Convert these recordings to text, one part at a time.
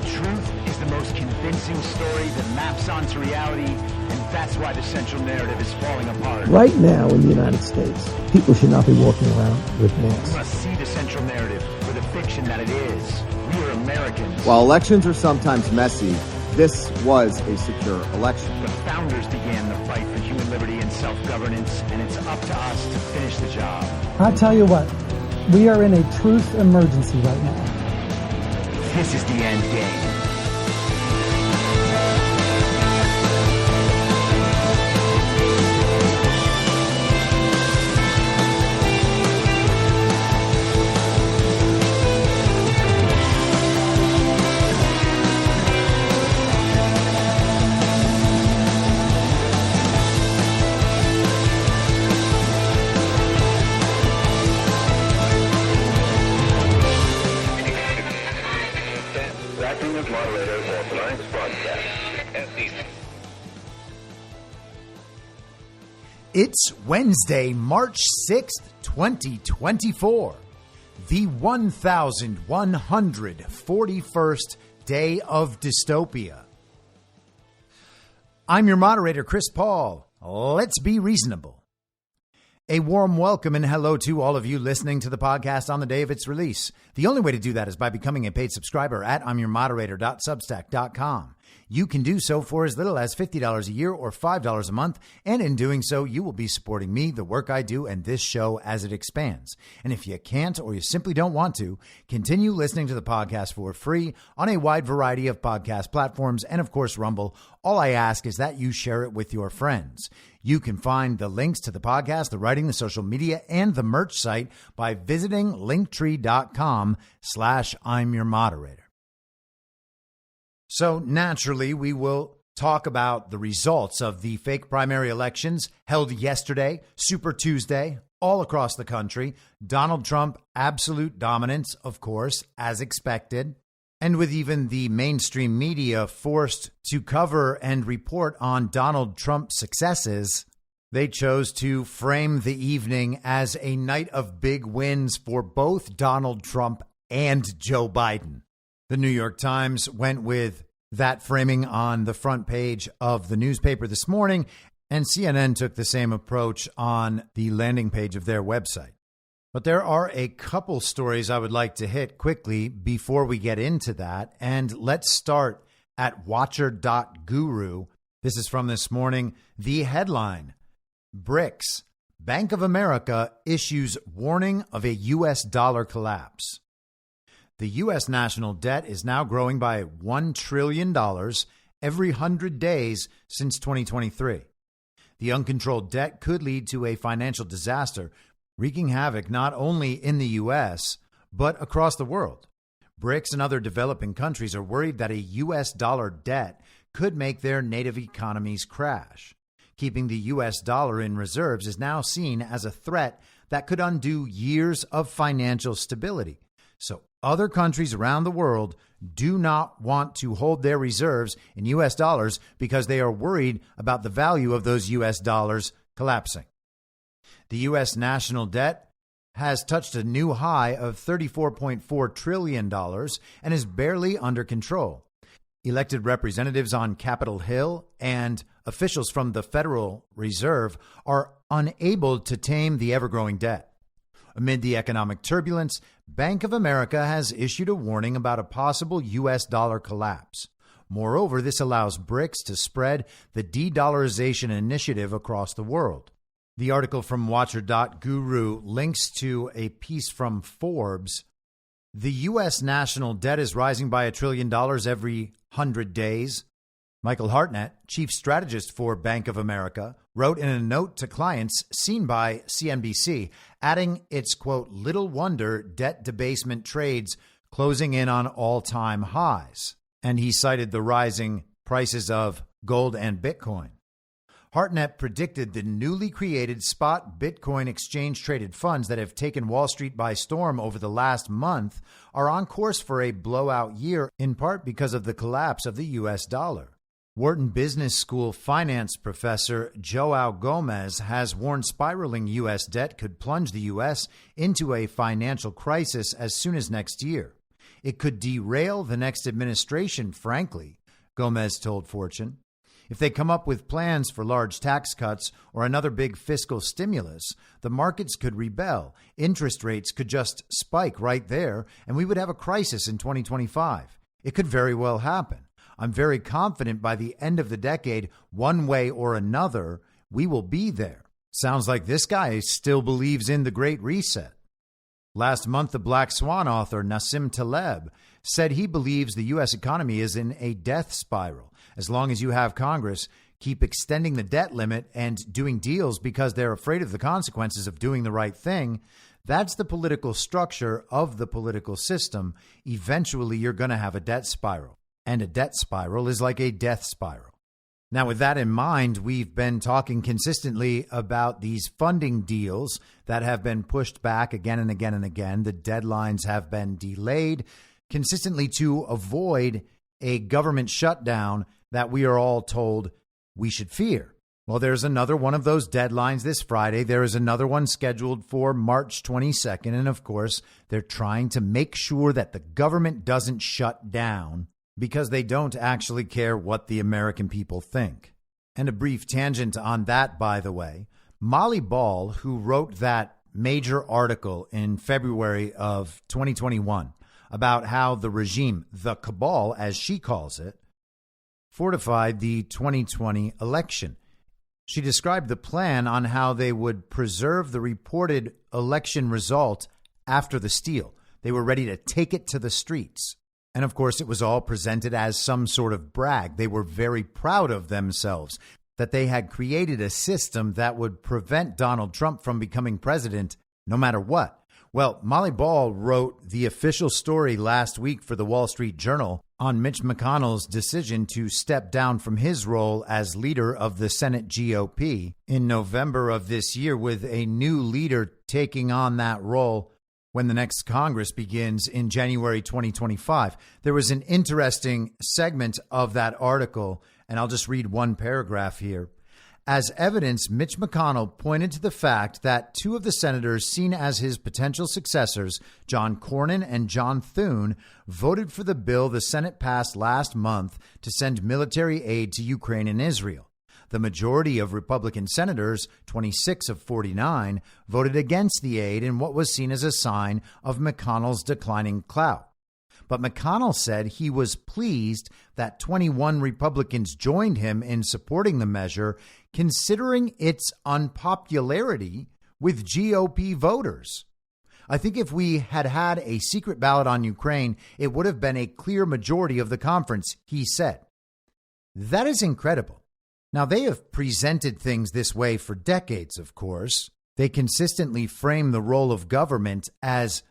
truth is the most convincing story that maps onto reality, and that's why the central narrative is falling apart. Right now in the United States, people should not be walking around with masks. We must see the central narrative for the fiction that it is. We are Americans. While elections are sometimes messy, this was a secure election. The founders began the fight for human liberty and self-governance, and it's up to us to finish the job. I'll tell you what, we are in a truth emergency right now. This is the end game. It's Wednesday, March 6th, 2024, the 1141st day of dystopia. I'm your moderator, Chris Paul. Let's be reasonable. A warm welcome and hello to all of you listening to the podcast on the day of its release. The only way to do that is by becoming a paid subscriber at imyourmoderator.substack.com. You can do so for as little as $50 a year or $5 a month, and in doing so, you will be supporting me, the work I do, and this show as it expands. And if you can't or you simply don't want to, continue listening to the podcast for free on a wide variety of podcast platforms and, of course, Rumble. All I ask is that you share it with your friends. You can find the links to the podcast, the writing, the social media, and the merch site by visiting linktree.com/I'mYourModerator. So naturally, we will talk about the results of the fake primary elections held yesterday, Super Tuesday, all across the country. Donald Trump, absolute dominance, of course, as expected. And with even the mainstream media forced to cover and report on Donald Trump's successes, they chose to frame the evening as a night of big wins for both Donald Trump and Joe Biden. The New York Times went with that framing on the front page of the newspaper this morning, and CNN took the same approach on the landing page of their website. But there are a couple stories I would like to hit quickly before we get into that, and let's start at Watcher.guru. This is from this morning. The headline, BRICS, Bank of America issues warning of a U.S. dollar collapse. The U.S. national debt is now growing by $1 trillion every 100 days since 2023. The uncontrolled debt could lead to a financial disaster, wreaking havoc not only in the U.S., but across the world. BRICS and other developing countries are worried that a U.S. dollar debt could make their native economies crash. Keeping the U.S. dollar in reserves is now seen as a threat that could undo years of financial stability. So other countries around the world do not want to hold their reserves in U.S. dollars because they are worried about the value of those U.S. dollars collapsing. The U.S. national debt has touched a new high of $34.4 trillion and is barely under control. Elected representatives on Capitol Hill and officials from the Federal Reserve are unable to tame the ever-growing debt. Amid the economic turbulence, Bank of America has issued a warning about a possible U.S. dollar collapse. Moreover, this allows BRICS to spread the de-dollarization initiative across the world. The article from Watcher.guru links to a piece from Forbes. The U.S. national debt is rising by $1 trillion every 100 days. Michael Hartnett, chief strategist for Bank of America, wrote in a note to clients seen by CNBC, adding it's, quote, little wonder debt debasement trades closing in on all-time highs. And he cited the rising prices of gold and Bitcoin. Hartnett predicted the newly created spot Bitcoin exchange-traded funds that have taken Wall Street by storm over the last month are on course for a blowout year, in part because of the collapse of the U.S. dollar. Wharton Business School finance professor Joao Gomez has warned spiraling U.S. debt could plunge the U.S. into a financial crisis as soon as next year. It could derail the next administration, frankly, Gomez told Fortune. If they come up with plans for large tax cuts or another big fiscal stimulus, the markets could rebel. Interest rates could just spike right there, and we would have a crisis in 2025. It could very well happen. I'm very confident by the end of the decade, one way or another, we will be there. Sounds like this guy still believes in the Great Reset. Last month, the Black Swan author Nassim Taleb said he believes the U.S. economy is in a death spiral. As long as you have Congress keep extending the debt limit and doing deals because they're afraid of the consequences of doing the right thing, that's the political structure of the political system. Eventually, you're going to have a debt spiral. And a debt spiral is like a death spiral. Now, with that in mind, we've been talking consistently about these funding deals that have been pushed back again and again and again. The deadlines have been delayed consistently to avoid a government shutdown that we are all told we should fear. Well, there's another one of those deadlines this Friday. There is another one scheduled for March 22nd. And of course, they're trying to make sure that the government doesn't shut down because they don't actually care what the American people think. And a brief tangent on that, by the way, Molly Ball, who wrote that major article in February of 2021 about how the regime, the cabal, as she calls it, fortified the 2020 election. She described the plan on how they would preserve the reported election result after the steal. They were ready to take it to the streets. And of course, it was all presented as some sort of brag. They were very proud of themselves that they had created a system that would prevent Donald Trump from becoming president no matter what. Well, Molly Ball wrote the official story last week for the Wall Street Journal on Mitch McConnell's decision to step down from his role as leader of the Senate GOP in November of this year, with a new leader taking on that role when the next Congress begins in January 2025. There was an interesting segment of that article, and I'll just read one paragraph here. As evidence, Mitch McConnell pointed to the fact that two of the senators seen as his potential successors, John Cornyn and John Thune, voted for the bill the Senate passed last month to send military aid to Ukraine and Israel. The majority of Republican senators, 26 of 49, voted against the aid in what was seen as a sign of McConnell's declining clout. But McConnell said he was pleased that 21 Republicans joined him in supporting the measure, considering its unpopularity with GOP voters. I think if we had had a secret ballot on Ukraine, it would have been a clear majority of the conference, he said. That is incredible. Now, they have presented things this way for decades, of course. They consistently frame the role of government as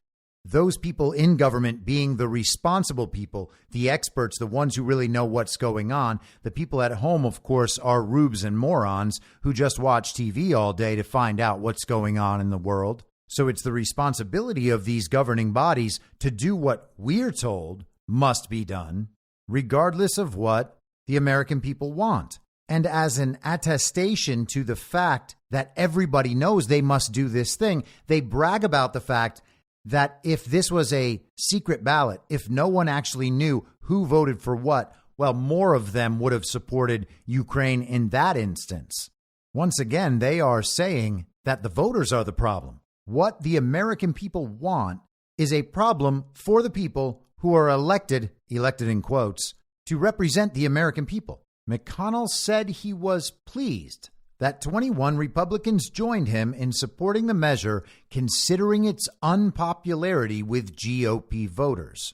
those people in government being the responsible people, the experts, the ones who really know what's going on. The people at home, of course, are rubes and morons who just watch TV all day to find out what's going on in the world. So it's the responsibility of these governing bodies to do what we're told must be done, regardless of what the American people want. And as an attestation to the fact that everybody knows they must do this thing, they brag about the fact that if this was a secret ballot, if no one actually knew who voted for what, well, more of them would have supported Ukraine in that instance. Once again, they are saying that the voters are the problem. What the American people want is a problem for the people who are elected in quotes, to represent the American people. McConnell said he was pleased that 21 Republicans joined him in supporting the measure, considering its unpopularity with GOP voters.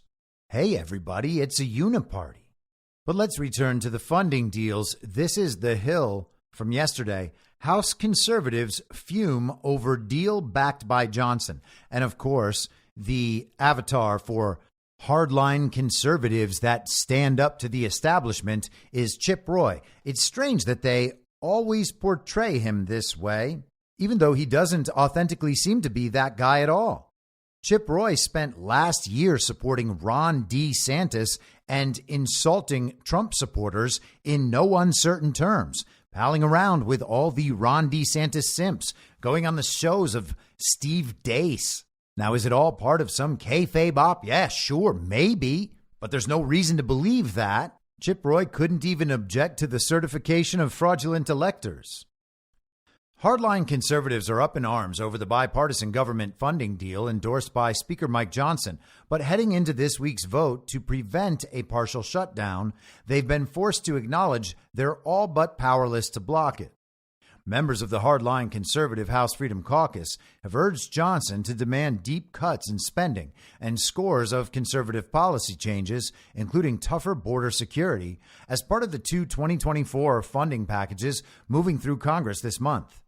Hey, everybody, it's a uniparty. But let's return to the funding deals. This is the Hill from yesterday. House conservatives fume over deal backed by Johnson. And of course, the avatar for hardline conservatives that stand up to the establishment is Chip Roy. It's strange that they always portray him this way, even though he doesn't authentically seem to be that guy at all. Chip Roy spent last year supporting Ron DeSantis and insulting Trump supporters in no uncertain terms, palling around with all the Ron DeSantis simps, going on the shows of Steve Deace. Now, is it all part of some kayfabe op? Yeah, sure, maybe, but there's no reason to believe that. Chip Roy couldn't even object to the certification of fraudulent electors. Hardline conservatives are up in arms over the bipartisan government funding deal endorsed by Speaker Mike Johnson. But heading into this week's vote to prevent a partial shutdown, they've been forced to acknowledge they're all but powerless to block it. Members of the hardline conservative House Freedom Caucus have urged Johnson to demand deep cuts in spending and scores of conservative policy changes, including tougher border security, as part of the two 2024 funding packages moving through Congress this month.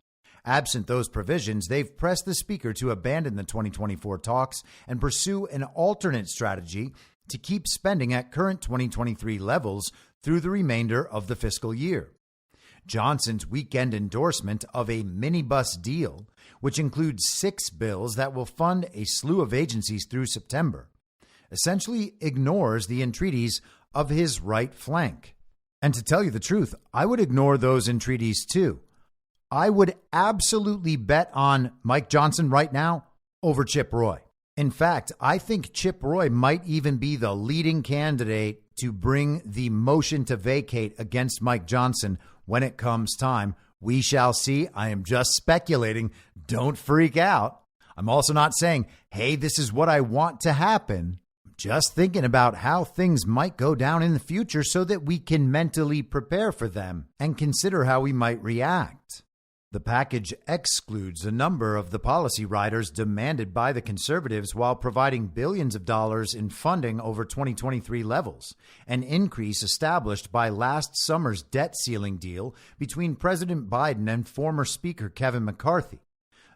Absent those provisions, they've pressed the Speaker to abandon the 2024 talks and pursue an alternate strategy to keep spending at current 2023 levels through the remainder of the fiscal year. Johnson's weekend endorsement of a minibus deal, which includes 6 bills that will fund a slew of agencies through September, essentially ignores the entreaties of his right flank. And to tell you the truth, I would ignore those entreaties too. I would absolutely bet on Mike Johnson right now over Chip Roy. In fact, I think Chip Roy might even be the leading candidate to bring the motion to vacate against Mike Johnson when it comes time. We shall see. I am just speculating. Don't freak out. I'm also not saying, hey, this is what I want to happen. I'm just thinking about how things might go down in the future so that we can mentally prepare for them and consider how we might react. The package excludes a number of the policy riders demanded by the conservatives while providing billions of dollars in funding over 2023 levels, an increase established by last summer's debt ceiling deal between President Biden and former Speaker Kevin McCarthy.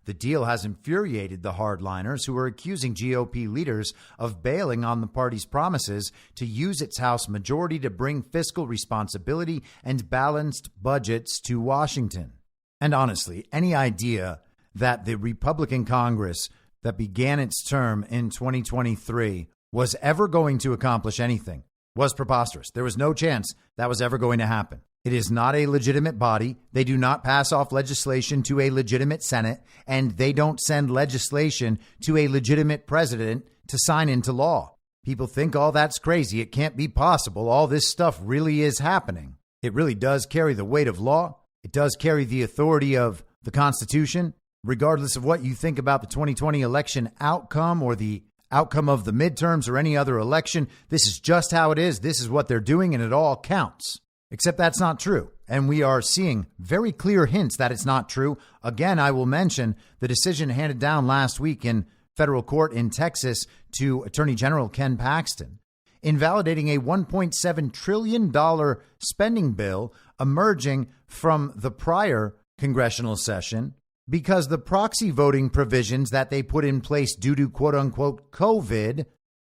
The deal has infuriated the hardliners who are accusing GOP leaders of bailing on the party's promises to use its House majority to bring fiscal responsibility and balanced budgets to Washington. And honestly, any idea that the Republican Congress that began its term in 2023 was ever going to accomplish anything was preposterous. There was no chance that was ever going to happen. It is not a legitimate body. They do not pass off legislation to a legitimate Senate, and they don't send legislation to a legitimate president to sign into law. People think all that's crazy. It can't be possible. All this stuff really is happening. It really does carry the weight of law. It does carry the authority of the Constitution, regardless of what you think about the 2020 election outcome or the outcome of the midterms or any other election. This is just how it is. This is what they're doing, and it all counts. Except that's not true. And we are seeing very clear hints that it's not true. Again, I will mention the decision handed down last week in federal court in Texas to Attorney General Ken Paxton, invalidating a $1.7 trillion spending bill emerging from the prior congressional session because the proxy voting provisions that they put in place due to quote unquote COVID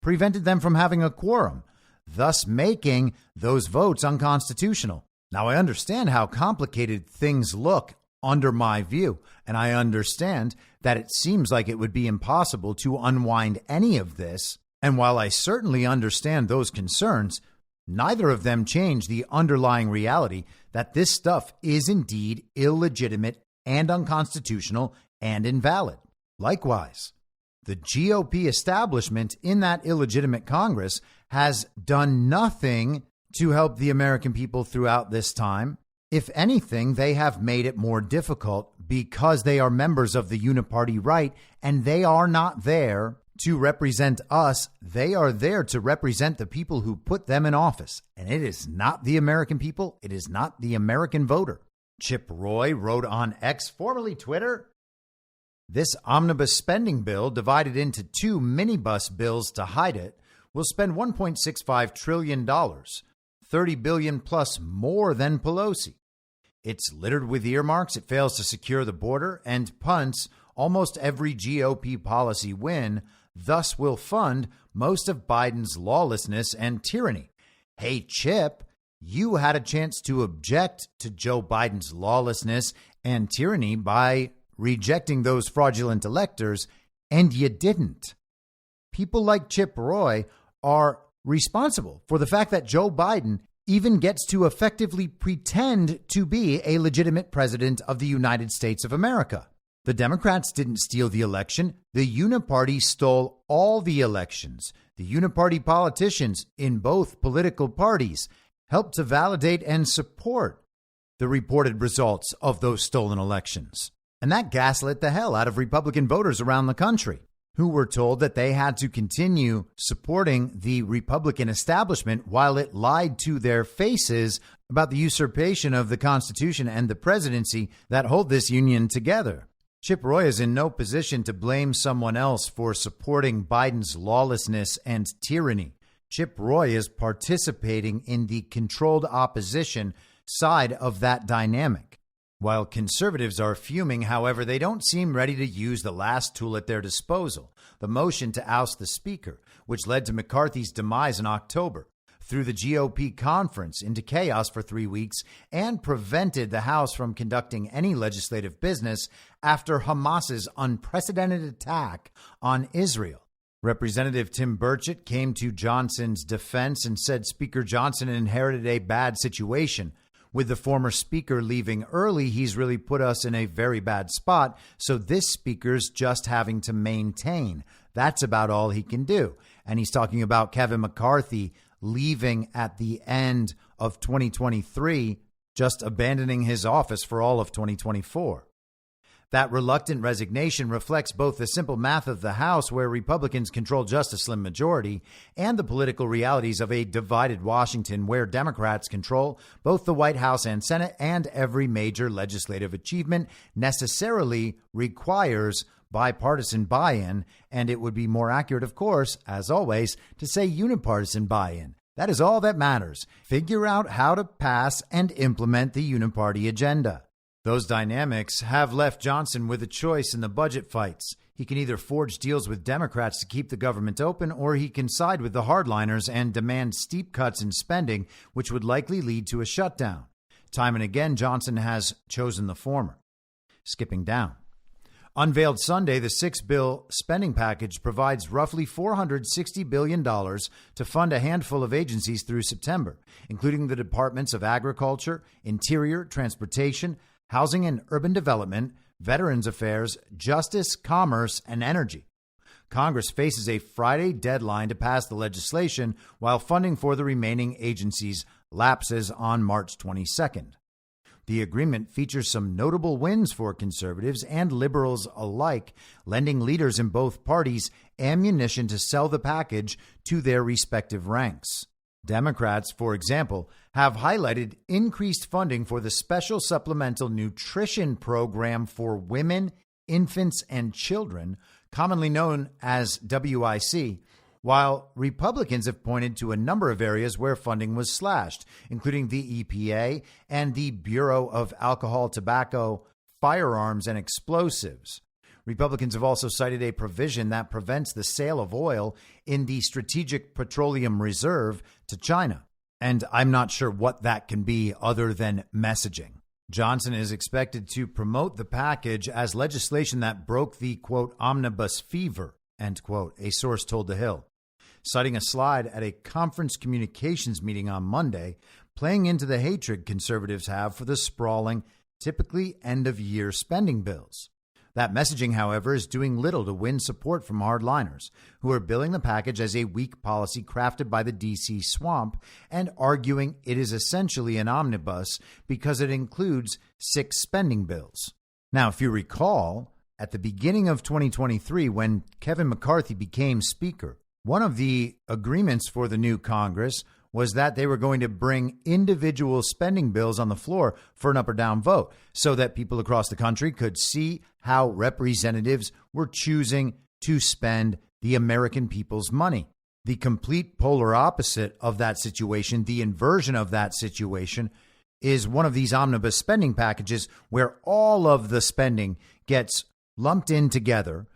prevented them from having a quorum, thus making those votes unconstitutional. Now, I understand how complicated things look under my view, and I understand that it seems like it would be impossible to unwind any of this. And while I certainly understand those concerns, neither of them change the underlying reality that this stuff is indeed illegitimate and unconstitutional and invalid. Likewise, the GOP establishment in that illegitimate Congress has done nothing to help the American people throughout this time. If anything, they have made it more difficult because they are members of the uniparty right, and they are not there to represent us. They are there to represent the people who put them in office. And it is not the American people. It is not the American voter. Chip Roy wrote on X, formerly Twitter, this omnibus spending bill, divided into 2 minibus bills to hide it, will spend $1.65 trillion, $30 billion plus more than Pelosi. It's littered with earmarks. It fails to secure the border and punts almost every GOP policy win, thus will fund most of Biden's lawlessness and tyranny. Hey, Chip, you had a chance to object to Joe Biden's lawlessness and tyranny by rejecting those fraudulent electors, and you didn't. People like Chip Roy are responsible for the fact that Joe Biden even gets to effectively pretend to be a legitimate president of the United States of America. The Democrats didn't steal the election. The Uniparty stole all the elections. The Uniparty politicians in both political parties helped to validate and support the reported results of those stolen elections. And that gaslit the hell out of Republican voters around the country, who were told that they had to continue supporting the Republican establishment while it lied to their faces about the usurpation of the Constitution and the presidency that hold this union together. Chip Roy is in no position to blame someone else for supporting Biden's lawlessness and tyranny. Chip Roy is participating in the controlled opposition side of that dynamic. While conservatives are fuming, however, they don't seem ready to use the last tool at their disposal, the motion to oust the speaker, which led to McCarthy's demise in October, threw the GOP conference into chaos for 3 weeks, and prevented the House from conducting any legislative business after Hamas's unprecedented attack on Israel. Representative Tim Burchett came to Johnson's defense and said Speaker Johnson inherited a bad situation. With the former speaker leaving early, he's really put us in a very bad spot. So this speaker's just having to maintain. That's about all he can do. And he's talking about Kevin McCarthy leaving at the end of 2023, just abandoning his office for all of 2024. That reluctant resignation reflects both the simple math of the House, where Republicans control just a slim majority, and the political realities of a divided Washington, where Democrats control both the White House and Senate, and every major legislative achievement necessarily requires bipartisan buy-in. And it would be more accurate, of course, as always, to say unipartisan buy-in. That is all that matters. Figure out how to pass and implement the uniparty agenda. Those dynamics have left Johnson with a choice in the budget fights. He can either forge deals with Democrats to keep the government open, or he can side with the hardliners and demand steep cuts in spending, which would likely lead to a shutdown. Time and again, Johnson has chosen the former. Skipping down. Unveiled Sunday, the six-bill spending package provides roughly $460 billion to fund a handful of agencies through September, including the Departments of Agriculture, Interior, Transportation, Housing and Urban Development, Veterans Affairs, Justice, Commerce, and Energy. Congress faces a Friday deadline to pass the legislation, while funding for the remaining agencies lapses on March 22nd. The agreement features some notable wins for conservatives and liberals alike, lending leaders in both parties ammunition to sell the package to their respective ranks. Democrats, for example, have highlighted increased funding for the Special Supplemental Nutrition Program for Women, Infants, and Children, commonly known as WIC, while Republicans have pointed to a number of areas where funding was slashed, including the EPA and the Bureau of Alcohol, Tobacco, Firearms, and Explosives. Republicans have also cited a provision that prevents the sale of oil in the Strategic Petroleum Reserve to China. And I'm not sure what that can be other than messaging. Johnson is expected to promote the package as legislation that broke the, quote, omnibus fever, end quote, a source told The Hill. Citing a slide at a conference communications meeting on Monday, playing into the hatred conservatives have for the sprawling, typically end-of-year spending bills. That messaging, however, is doing little to win support from hardliners, who are billing the package as a weak policy crafted by the D.C. swamp and arguing it is essentially an omnibus because it includes 6 spending bills. Now, if you recall, at the beginning of 2023, when Kevin McCarthy became Speaker, one of the agreements for the new Congress was that they were going to bring individual spending bills on the floor for an up or down vote so that people across the country could see how representatives were choosing to spend the American people's money. The complete polar opposite of that situation, the inversion of that situation, is one of these omnibus spending packages where all of the spending gets lumped in together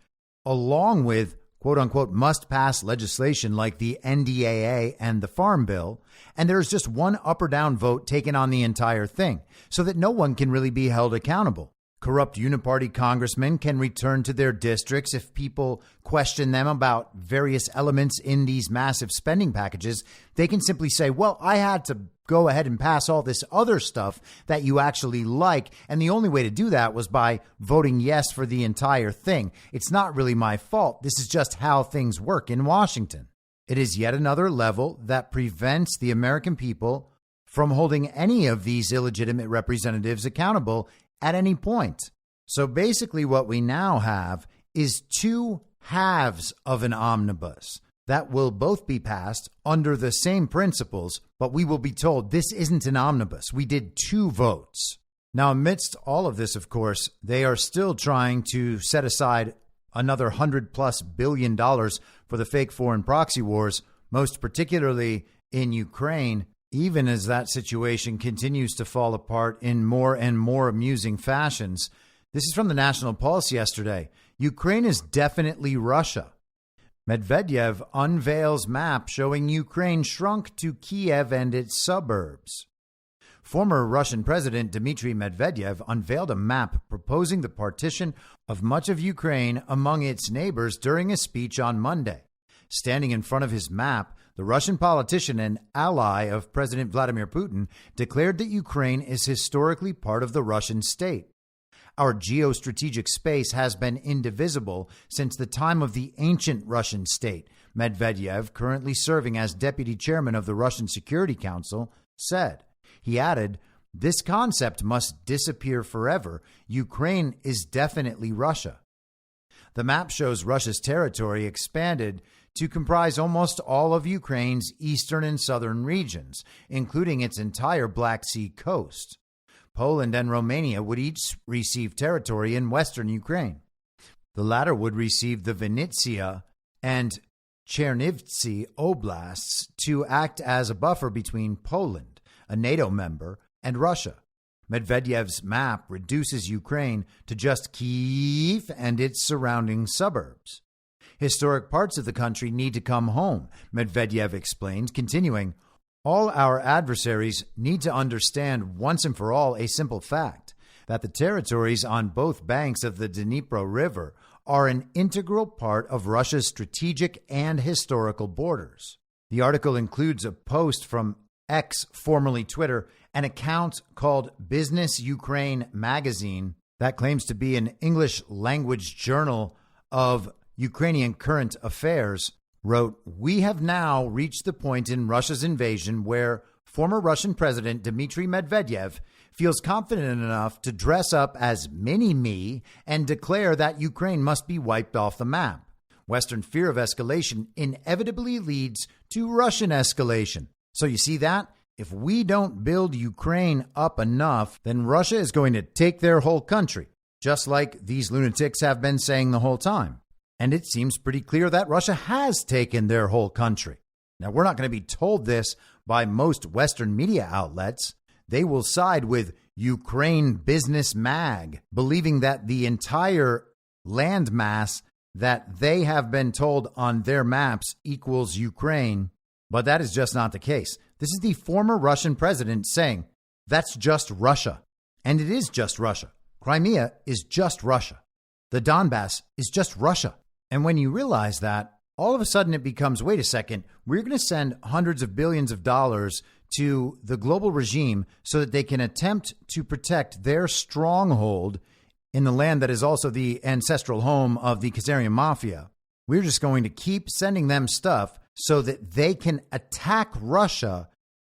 along with quote unquote must pass legislation like the NDAA and the Farm Bill. And there's just one up or down vote taken on the entire thing so that no one can really be held accountable. Corrupt uniparty congressmen can return to their districts if people question them about various elements in these massive spending packages. They can simply say, well, I had to go ahead and pass all this other stuff that you actually like. And the only way to do that was by voting yes for the entire thing. It's not really my fault. This is just how things work in Washington. It is yet another level that prevents the American people from holding any of these illegitimate representatives accountable at any point. So basically what we now have is two halves of an omnibus that will both be passed under the same principles, but we will be told this isn't an omnibus. We did two votes. Now, amidst all of this, of course, they are still trying to set aside another $100+ billion for the fake foreign proxy wars, most particularly in Ukraine, even as that situation continues to fall apart in more and more amusing fashions. This is from the National Pulse yesterday. Ukraine is definitely Russia. Medvedev unveils map showing Ukraine shrunk to Kiev and its suburbs. Former Russian President Dmitry Medvedev unveiled a map proposing the partition of much of Ukraine among its neighbors during a speech on Monday. Standing in front of his map, the Russian politician and ally of President Vladimir Putin declared that Ukraine is historically part of the Russian state. Our geostrategic space has been indivisible since the time of the ancient Russian state, Medvedev, currently serving as deputy chairman of the Russian Security Council, said. He added, "This concept must disappear forever. Ukraine is definitely Russia." The map shows Russia's territory expanded to comprise almost all of Ukraine's eastern and southern regions, including its entire Black Sea coast. Poland and Romania would each receive territory in western Ukraine. The latter would receive the Vinnytsia and Chernivtsi oblasts to act as a buffer between Poland, a NATO member, and Russia. Medvedev's map reduces Ukraine to just Kyiv and its surrounding suburbs. Historic parts of the country need to come home, Medvedev explained, continuing, "All our adversaries need to understand once and for all a simple fact, that the territories on both banks of the Dnipro River are an integral part of Russia's strategic and historical borders." The article includes a post from X, formerly Twitter, an account called Business Ukraine Magazine that claims to be an English language journal of Ukrainian current affairs, wrote, "We have now reached the point in Russia's invasion where former Russian President Dmitry Medvedev feels confident enough to dress up as Mini-Me and declare that Ukraine must be wiped off the map. Western fear of escalation inevitably leads to Russian escalation. So you see that? If we don't build Ukraine up enough, then Russia is going to take their whole country, just like these lunatics have been saying the whole time. And it seems pretty clear that Russia has taken their whole country. Now, we're not going to be told this by most Western media outlets. They will side with Ukraine Business Mag, believing that the entire landmass that they have been told on their maps equals Ukraine. But that is just not the case. This is the former Russian president saying, that's just Russia. And it is just Russia. Crimea is just Russia. The Donbass is just Russia. And when you realize that, all of a sudden it becomes, wait a second, we're going to send hundreds of billions of dollars to the global regime so that they can attempt to protect their stronghold in the land that is also the ancestral home of the Khazarian mafia. We're just going to keep sending them stuff so that they can attack Russia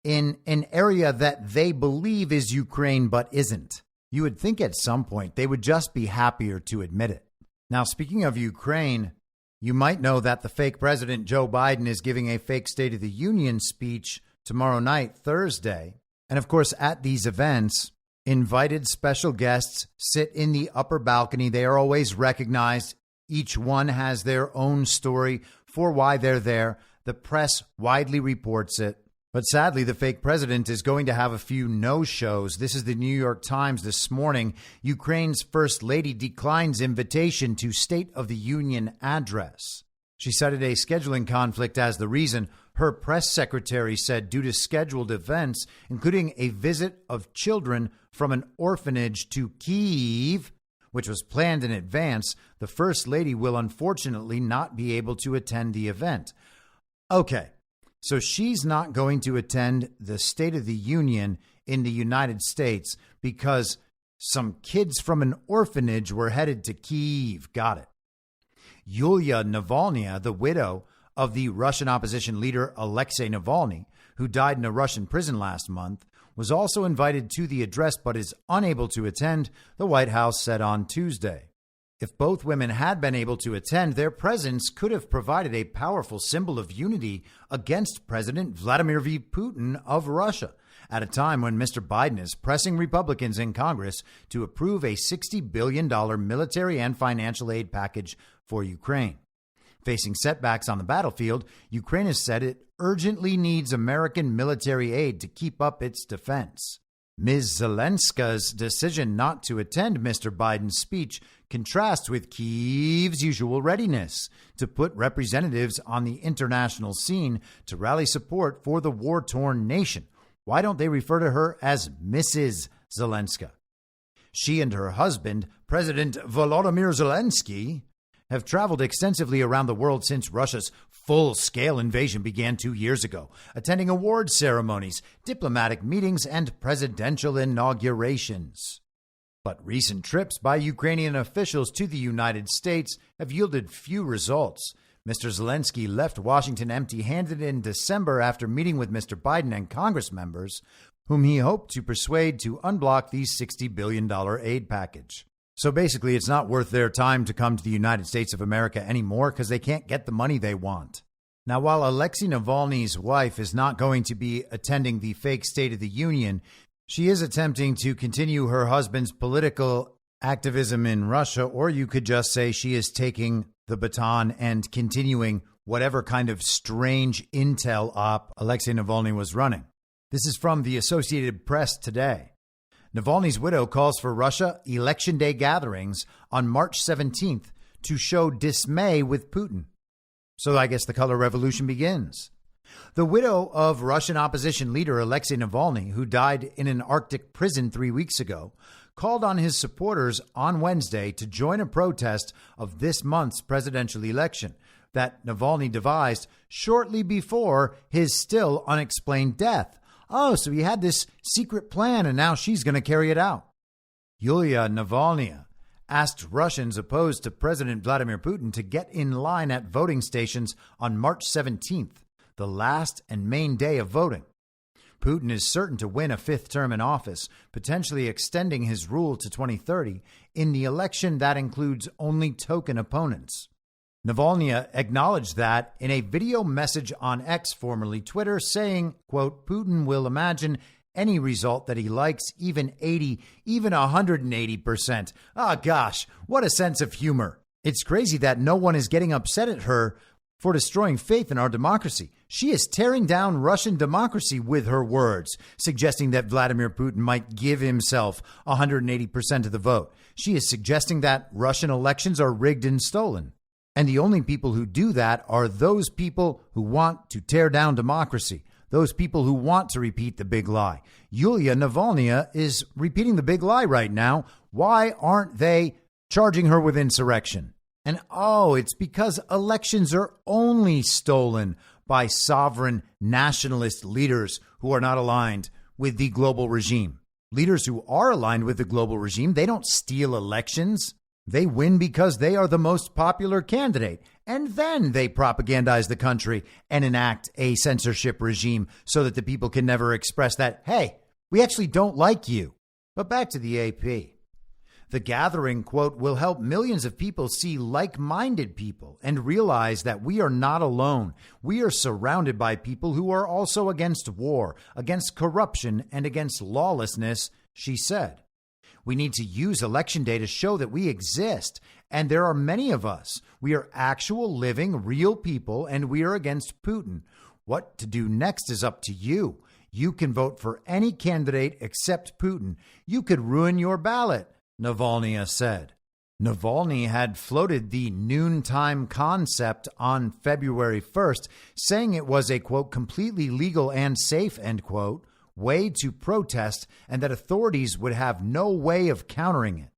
in an area that they believe is Ukraine but isn't. You would think at some point they would just be happier to admit it. Now, speaking of Ukraine, you might know that the fake president Joe Biden is giving a fake State of the Union speech tomorrow night, Thursday. And of course, at these events, invited special guests sit in the upper balcony. They are always recognized. Each one has their own story for why they're there. The press widely reports it. But sadly, the fake president is going to have a few no-shows. This is the New York Times this morning. Ukraine's first lady declines invitation to State of the Union address. She cited a scheduling conflict as the reason. Her press secretary said due to scheduled events, including a visit of children from an orphanage to Kyiv, which was planned in advance, the First Lady will unfortunately not be able to attend the event. Okay, so she's not going to attend the State of the Union in the United States because some kids from an orphanage were headed to Kyiv. Got it. Yulia Navalny, the widow of the Russian opposition leader Alexei Navalny, who died in a Russian prison last month, was also invited to the address but is unable to attend, the White House said on Tuesday. If both women had been able to attend, their presence could have provided a powerful symbol of unity against President Vladimir Putin of Russia, at a time when Mr. Biden is pressing Republicans in Congress to approve a $60 billion military and financial aid package for Ukraine. Facing setbacks on the battlefield, Ukraine has said it urgently needs American military aid to keep up its defense. Ms. Zelensky's decision not to attend Mr. Biden's speech contrasts with Kyiv's usual readiness to put representatives on the international scene to rally support for the war-torn nation. Why don't they refer to her as Mrs. Zelensky? She and her husband, President Volodymyr Zelensky, have traveled extensively around the world since Russia's full-scale invasion began 2 years ago, attending award ceremonies, diplomatic meetings, and presidential inaugurations. But recent trips by Ukrainian officials to the United States have yielded few results. Mr. Zelensky left Washington empty-handed in December after meeting with Mr. Biden and Congress members, whom he hoped to persuade to unblock the $60 billion aid package. So basically, it's not worth their time to come to the United States of America anymore because they can't get the money they want. Now, while Alexei Navalny's wife is not going to be attending the fake State of the Union, she is attempting to continue her husband's political activism in Russia, or you could just say she is taking the baton and continuing whatever kind of strange intel op Alexei Navalny was running. This is from the Associated Press today. Navalny's widow calls for Russia Election Day gatherings on March 17th to show dismay with Putin. So I guess the color revolution begins. The widow of Russian opposition leader Alexei Navalny, who died in an Arctic prison 3 weeks ago, called on his supporters on Wednesday to join a protest of this month's presidential election that Navalny devised shortly before his still unexplained death. Oh, so he had this secret plan and now she's going to carry it out. Yulia Navalny asked Russians opposed to President Vladimir Putin to get in line at voting stations on March 17th, the last and main day of voting. Putin is certain to win a fifth term in office, potentially extending his rule to 2030 in the election that includes only token opponents. Navalny acknowledged that in a video message on X, formerly Twitter, saying, quote, Putin will imagine any result that he likes, even 80, even 180%. Ah, gosh, what a sense of humor. It's crazy that no one is getting upset at her for destroying faith in our democracy. She is tearing down Russian democracy with her words, suggesting that Vladimir Putin might give himself 180% of the vote. She is suggesting that Russian elections are rigged and stolen. And the only people who do that are those people who want to tear down democracy, those people who want to repeat the big lie. Yulia Navalny is repeating the big lie right now. Why aren't they charging her with insurrection? And it's because elections are only stolen by sovereign nationalist leaders who are not aligned with the global regime. Leaders who are aligned with the global regime, they don't steal elections. They win because they are the most popular candidate. And then they propagandize the country and enact a censorship regime so that the people can never express that, hey, we actually don't like you. But back to the AP. The gathering, quote, will help millions of people see like-minded people and realize that we are not alone. We are surrounded by people who are also against war, against corruption, and against lawlessness, she said. We need to use Election Day to show that we exist, and there are many of us. We are actual, living, real people, and we are against Putin. What to do next is up to you. You can vote for any candidate except Putin. You could ruin your ballot, Navalny said. Navalny had floated the noontime concept on February 1st, saying it was a, quote, completely legal and safe, end quote, way to protest and that authorities would have no way of countering it.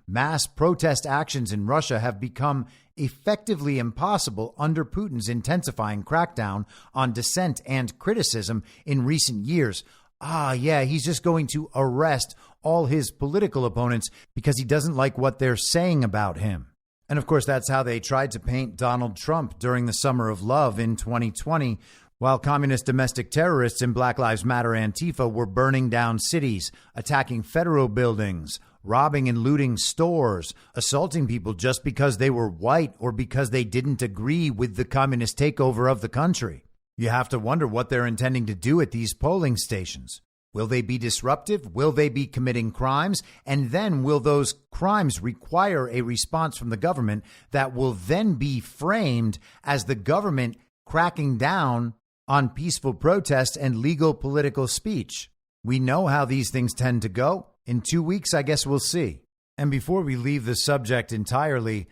mass protest actions in Russia have become effectively impossible under Putin's intensifying crackdown on dissent and criticism in recent years. He's just going to arrest all his political opponents because he doesn't like what they're saying about him. And of course, that's how they tried to paint Donald Trump during the Summer of Love in 2020, while communist domestic terrorists in Black Lives Matter Antifa were burning down cities, attacking federal buildings, robbing and looting stores, assaulting people just because they were white or because they didn't agree with the communist takeover of the country. You have to wonder what they're intending to do at these polling stations. Will they be disruptive? Will they be committing crimes? And then will those crimes require a response from the government that will then be framed as the government cracking down on peaceful protest and legal political speech? We know how these things tend to go. In 2 weeks, I guess we'll see. And before we leave the subject entirely,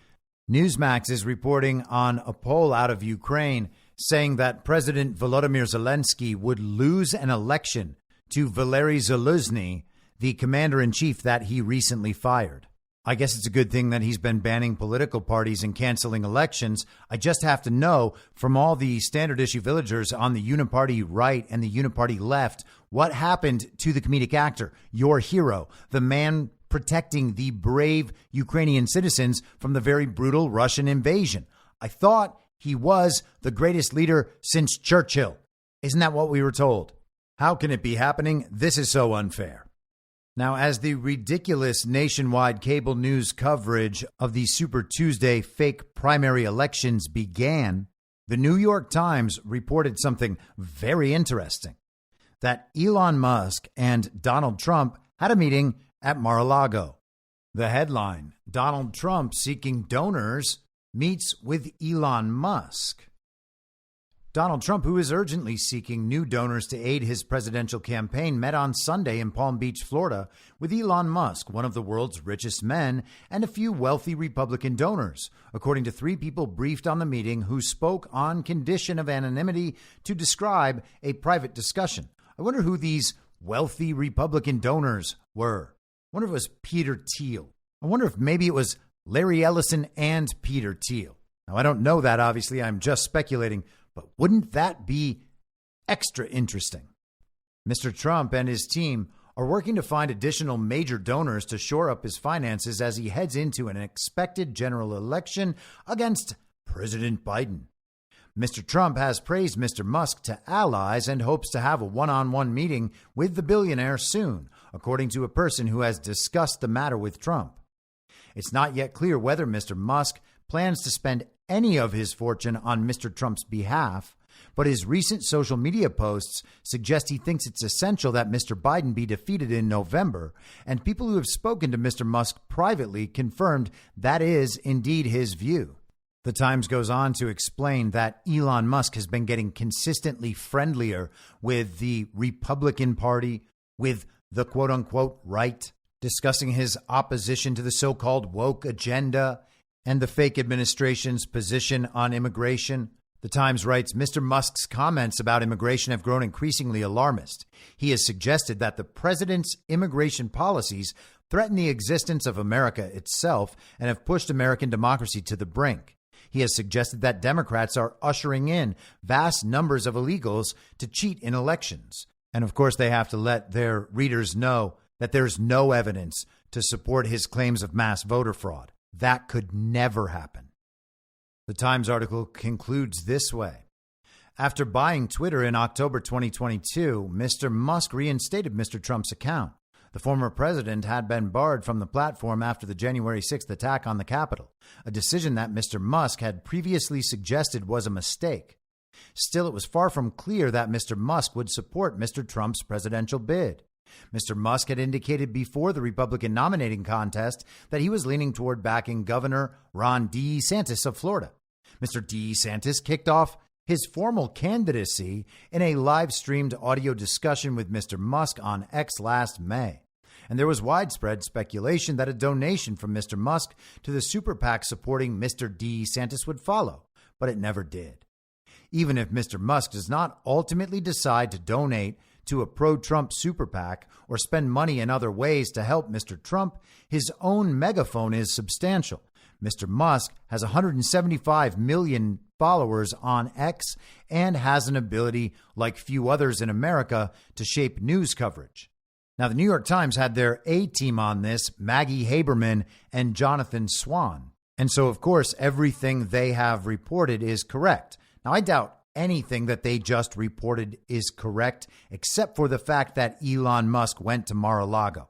Newsmax is reporting on a poll out of Ukraine saying that President Volodymyr Zelensky would lose an election to Valery Zelensky, the commander-in-chief that he recently fired. I guess it's a good thing that he's been banning political parties and canceling elections. I just have to know from all the standard issue villagers on the uniparty right and the uniparty left, what happened to the comedic actor, your hero, the man protecting the brave Ukrainian citizens from the very brutal Russian invasion. I thought he was the greatest leader since Churchill. Isn't that what we were told? How can it be happening? This is so unfair. Now, as the ridiculous nationwide cable news coverage of the Super Tuesday fake primary elections began, the New York Times reported something very interesting, that Elon Musk and Donald Trump had a meeting at Mar-a-Lago. The headline, Donald Trump seeking donors meets with Elon Musk. Donald Trump, who is urgently seeking new donors to aid his presidential campaign, met on Sunday in Palm Beach, Florida, with Elon Musk, one of the world's richest men, and a few wealthy Republican donors, according to 3 people briefed on the meeting who spoke on condition of anonymity to describe a private discussion. I wonder who these wealthy Republican donors were. I wonder if it was Peter Thiel. I wonder if maybe it was Larry Ellison and Peter Thiel. Now, I don't know that, obviously. I'm just speculating. But wouldn't that be extra interesting? Mr. Trump and his team are working to find additional major donors to shore up his finances as he heads into an expected general election against President Biden. Mr. Trump has praised Mr. Musk to allies and hopes to have a one-on-one meeting with the billionaire soon, according to a person who has discussed the matter with Trump. It's not yet clear whether Mr. Musk plans to spend any of his fortune on Mr. Trump's behalf, but his recent social media posts suggest he thinks it's essential that Mr. Biden be defeated in November, and people who have spoken to Mr. Musk privately confirmed that is indeed his view. The Times goes on to explain that Elon Musk has been getting consistently friendlier with the Republican Party, with the quote-unquote right, discussing his opposition to the so-called woke agenda and the fake administration's position on immigration. The Times writes, Mr. Musk's comments about immigration have grown increasingly alarmist. He has suggested that the president's immigration policies threaten the existence of America itself and have pushed American democracy to the brink. He has suggested that Democrats are ushering in vast numbers of illegals to cheat in elections. And of course, they have to let their readers know that there's no evidence to support his claims of mass voter fraud. That could never happen. The Times article concludes this way. After buying Twitter in October 2022, Mr. Musk reinstated Mr. Trump's account. The former president had been barred from the platform after the January 6th attack on the Capitol, a decision that Mr. Musk had previously suggested was a mistake. Still, it was far from clear that Mr. Musk would support Mr. Trump's presidential bid. Mr. Musk had indicated before the Republican nominating contest that he was leaning toward backing Governor Ron DeSantis of Florida. Mr. DeSantis kicked off his formal candidacy in a live-streamed audio discussion with Mr. Musk on X last May. And there was widespread speculation that a donation from Mr. Musk to the super PAC supporting Mr. DeSantis would follow, but it never did. Even if Mr. Musk does not ultimately decide to donate to a pro-Trump super PAC or spend money in other ways to help Mr. Trump, his own megaphone is substantial. Mr. Musk has 175 million followers on X and has an ability, like few others in America, to shape news coverage. Now, the New York Times had their A-team on this, Maggie Haberman and Jonathan Swan. And so, of course, everything they have reported is correct. Now, I doubt anything that they just reported is correct, except for the fact that Elon Musk went to Mar-a-Lago.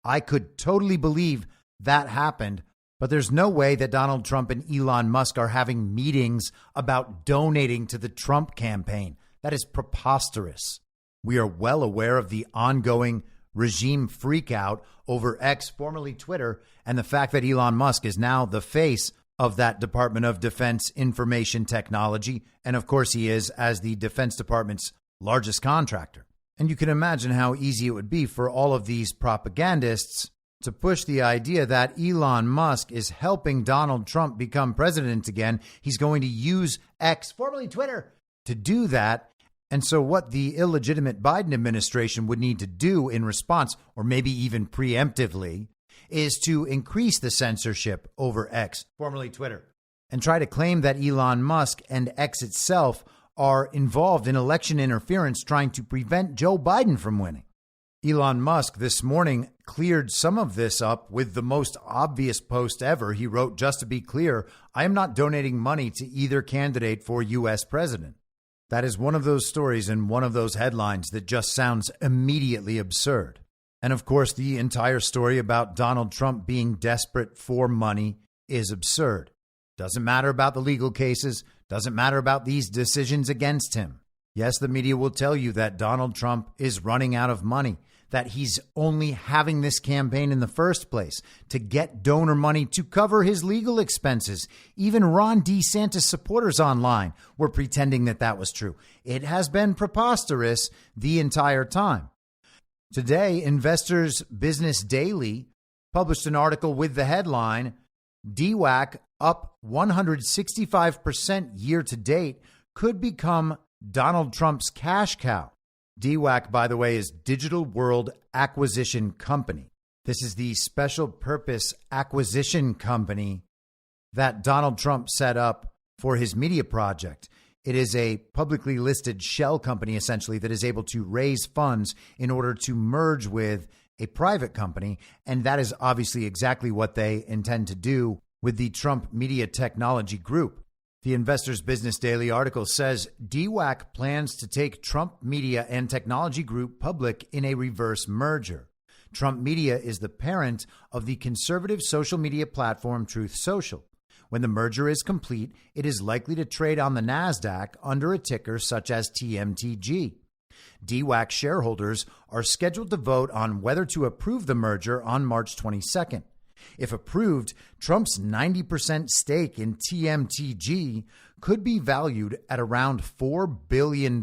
I could totally believe that happened, but there's no way that Donald Trump and Elon Musk are having meetings about donating to the Trump campaign. That is preposterous. We are well aware of the ongoing regime freakout over X, formerly Twitter, and the fact that Elon Musk is now the face of that Department of Defense Information Technology. And of course, he is as the Defense Department's largest contractor. And you can imagine how easy it would be for all of these propagandists to push the idea that Elon Musk is helping Donald Trump become president again. He's going to use X, formerly Twitter, to do that. And so what the illegitimate Biden administration would need to do in response, or maybe even preemptively, is to increase the censorship over X, formerly Twitter, and try to claim that Elon Musk and X itself are involved in election interference trying to prevent Joe Biden from winning. Elon Musk this morning cleared some of this up with the most obvious post ever. He wrote, "Just to be clear, I am not donating money to either candidate for U.S. president." That is one of those stories and one of those headlines that just sounds immediately absurd. And of course, the entire story about Donald Trump being desperate for money is absurd. Doesn't matter about the legal cases, doesn't matter about these decisions against him. Yes, the media will tell you that Donald Trump is running out of money, that he's only having this campaign in the first place to get donor money to cover his legal expenses. Even Ron DeSantis supporters online were pretending that that was true. It has been preposterous the entire time. Today, Investors Business Daily published an article with the headline, DWAC up 165% year to date could become Donald Trump's cash cow. DWAC, by the way, is Digital World Acquisition Company. This is the special purpose acquisition company that Donald Trump set up for his media project. It is a publicly listed shell company, essentially, that is able to raise funds in order to merge with a private company. And that is obviously exactly what they intend to do with the Trump Media Technology Group. The Investors Business Daily article says DWAC plans to take Trump Media and Technology Group public in a reverse merger. Trump Media is the parent of the conservative social media platform Truth Social. When the merger is complete, it is likely to trade on the NASDAQ under a ticker such as TMTG. DWAC shareholders are scheduled to vote on whether to approve the merger on March 22nd. If approved, Trump's 90% stake in TMTG could be valued at around $4 billion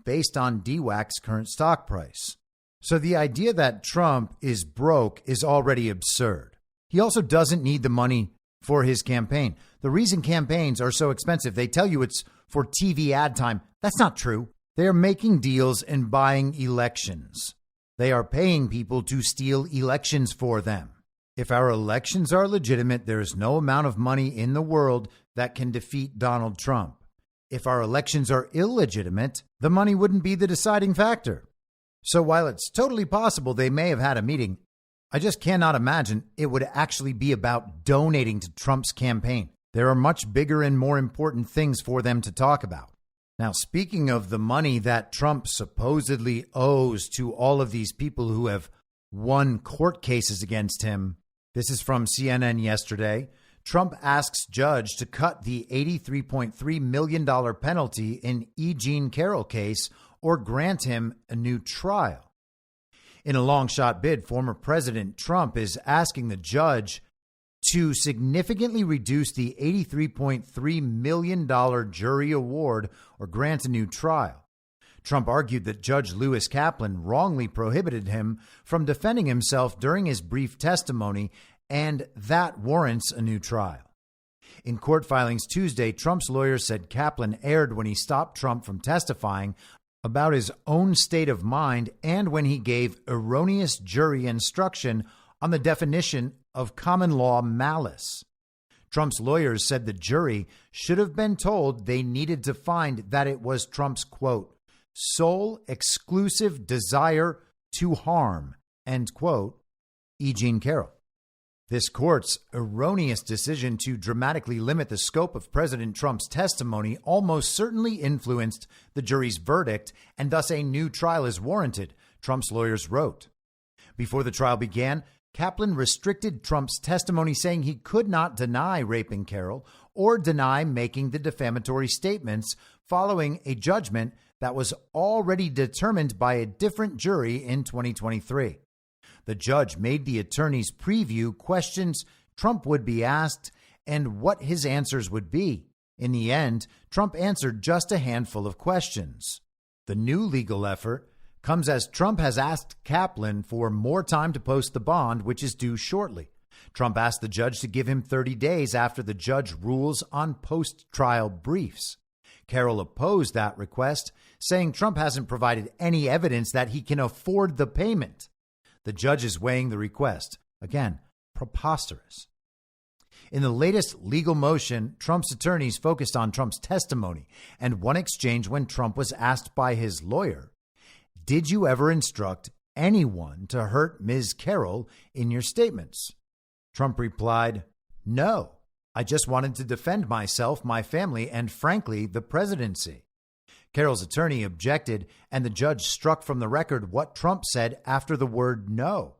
based on DWAC's current stock price. So the idea that Trump is broke is already absurd. He also doesn't need the money for his campaign. The reason campaigns are so expensive, they tell you it's for TV ad time. That's not true. They are making deals and buying elections. They are paying people to steal elections for them. If our elections are legitimate, there is no amount of money in the world that can defeat Donald Trump. If our elections are illegitimate, the money wouldn't be the deciding factor. So while it's totally possible they may have had a meeting, I just cannot imagine it would actually be about donating to Trump's campaign. There are much bigger and more important things for them to talk about. Now, speaking of the money that Trump supposedly owes to all of these people who have won court cases against him, this is from CNN yesterday. Trump asks judge to cut the $83.3 million penalty in E Jean Carroll case or grant him a new trial. In a long shot bid, former President Trump is asking the judge to significantly reduce the $83.3 million jury award or grant a new trial. Trump argued that Judge Lewis Kaplan wrongly prohibited him from defending himself during his brief testimony, and that warrants a new trial. In court filings Tuesday, Trump's lawyers said Kaplan erred when he stopped Trump from testifying about his own state of mind and when he gave erroneous jury instruction on the definition of common law malice. Trump's lawyers said the jury should have been told they needed to find that it was Trump's, quote, sole exclusive desire to harm, end quote, E. Jean Carroll. This court's erroneous decision to dramatically limit the scope of President Trump's testimony almost certainly influenced the jury's verdict, and thus a new trial is warranted, Trump's lawyers wrote. Before the trial began, Kaplan restricted Trump's testimony, saying he could not deny raping Carroll or deny making the defamatory statements following a judgment that was already determined by a different jury in 2023. The judge made the attorneys preview questions Trump would be asked and what his answers would be. In the end, Trump answered just a handful of questions. The new legal effort comes as Trump has asked Kaplan for more time to post the bond, which is due shortly. Trump asked the judge to give him 30 days after the judge rules on post-trial briefs. Carroll opposed that request, saying Trump hasn't provided any evidence that he can afford the payment. The judge is weighing the request. Again, preposterous. In the latest legal motion, Trump's attorneys focused on Trump's testimony and one exchange when Trump was asked by his lawyer, "Did you ever instruct anyone to hurt Ms. Carroll in your statements?" Trump replied, "No, I just wanted to defend myself, my family, and frankly, the presidency." Carroll's attorney objected, and the judge struck from the record what Trump said after the word no.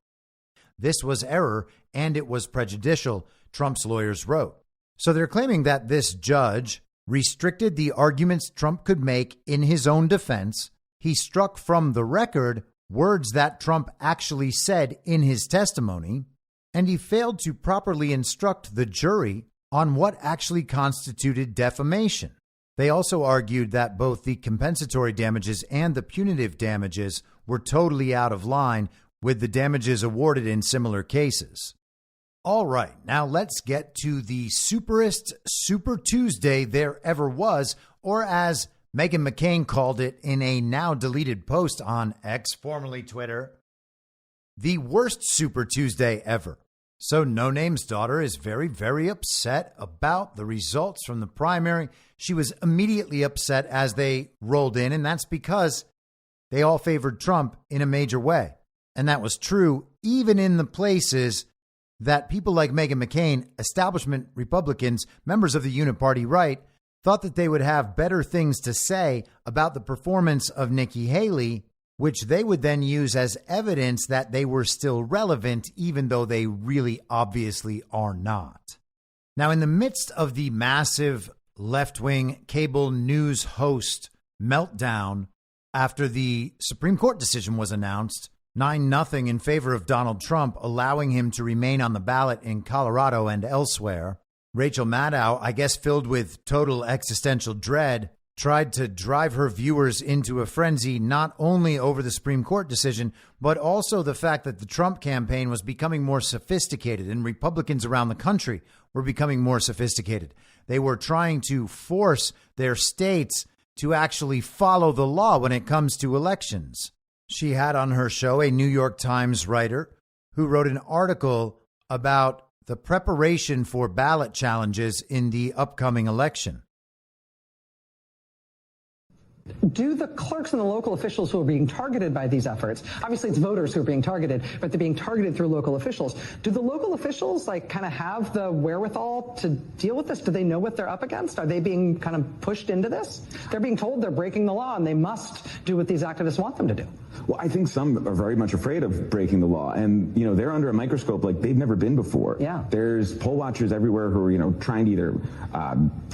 This was error, and it was prejudicial, Trump's lawyers wrote. So they're claiming that this judge restricted the arguments Trump could make in his own defense. He struck from the record words that Trump actually said in his testimony, and he failed to properly instruct the jury on what actually constituted defamation. They also argued that both the compensatory damages and the punitive damages were totally out of line with the damages awarded in similar cases. All right, now let's get to the superest Super Tuesday there ever was, or as Meghan McCain called it in a now deleted post on X, formerly Twitter, the worst Super Tuesday ever. So No Name's daughter is very, very upset about the results from the primary. She was immediately upset as they rolled in, and that's because they all favored Trump in a major way. And that was true even in the places that people like Meghan McCain, establishment Republicans, members of the Uniparty right, thought that they would have better things to say about the performance of Nikki Haley, which they would then use as evidence that they were still relevant, even though they really obviously are not. Now, in the midst of the massive left-wing cable news host meltdown after the Supreme Court decision was announced, 9-0 in favor of Donald Trump, allowing him to remain on the ballot in Colorado and elsewhere, Rachel Maddow, I guess filled with total existential dread, tried to drive her viewers into a frenzy not only over the Supreme Court decision, but also the fact that the Trump campaign was becoming more sophisticated and Republicans around the country were becoming more sophisticated. They were trying to force their states to actually follow the law when it comes to elections. She had on her show a New York Times writer who wrote an article about the preparation for ballot challenges in the upcoming election. Do the clerks and the local officials who are being targeted by these efforts, obviously it's voters who are being targeted, but they're being targeted through local officials. Do the local officials kind of have the wherewithal to deal with this? Do they know what they're up against? Are they being kind of pushed into this? They're being told they're breaking the law and they must do what these activists want them to do. Well, I think some are very much afraid of breaking the law. And, they're under a microscope like they've never been before. Yeah. There's poll watchers everywhere who are, trying to either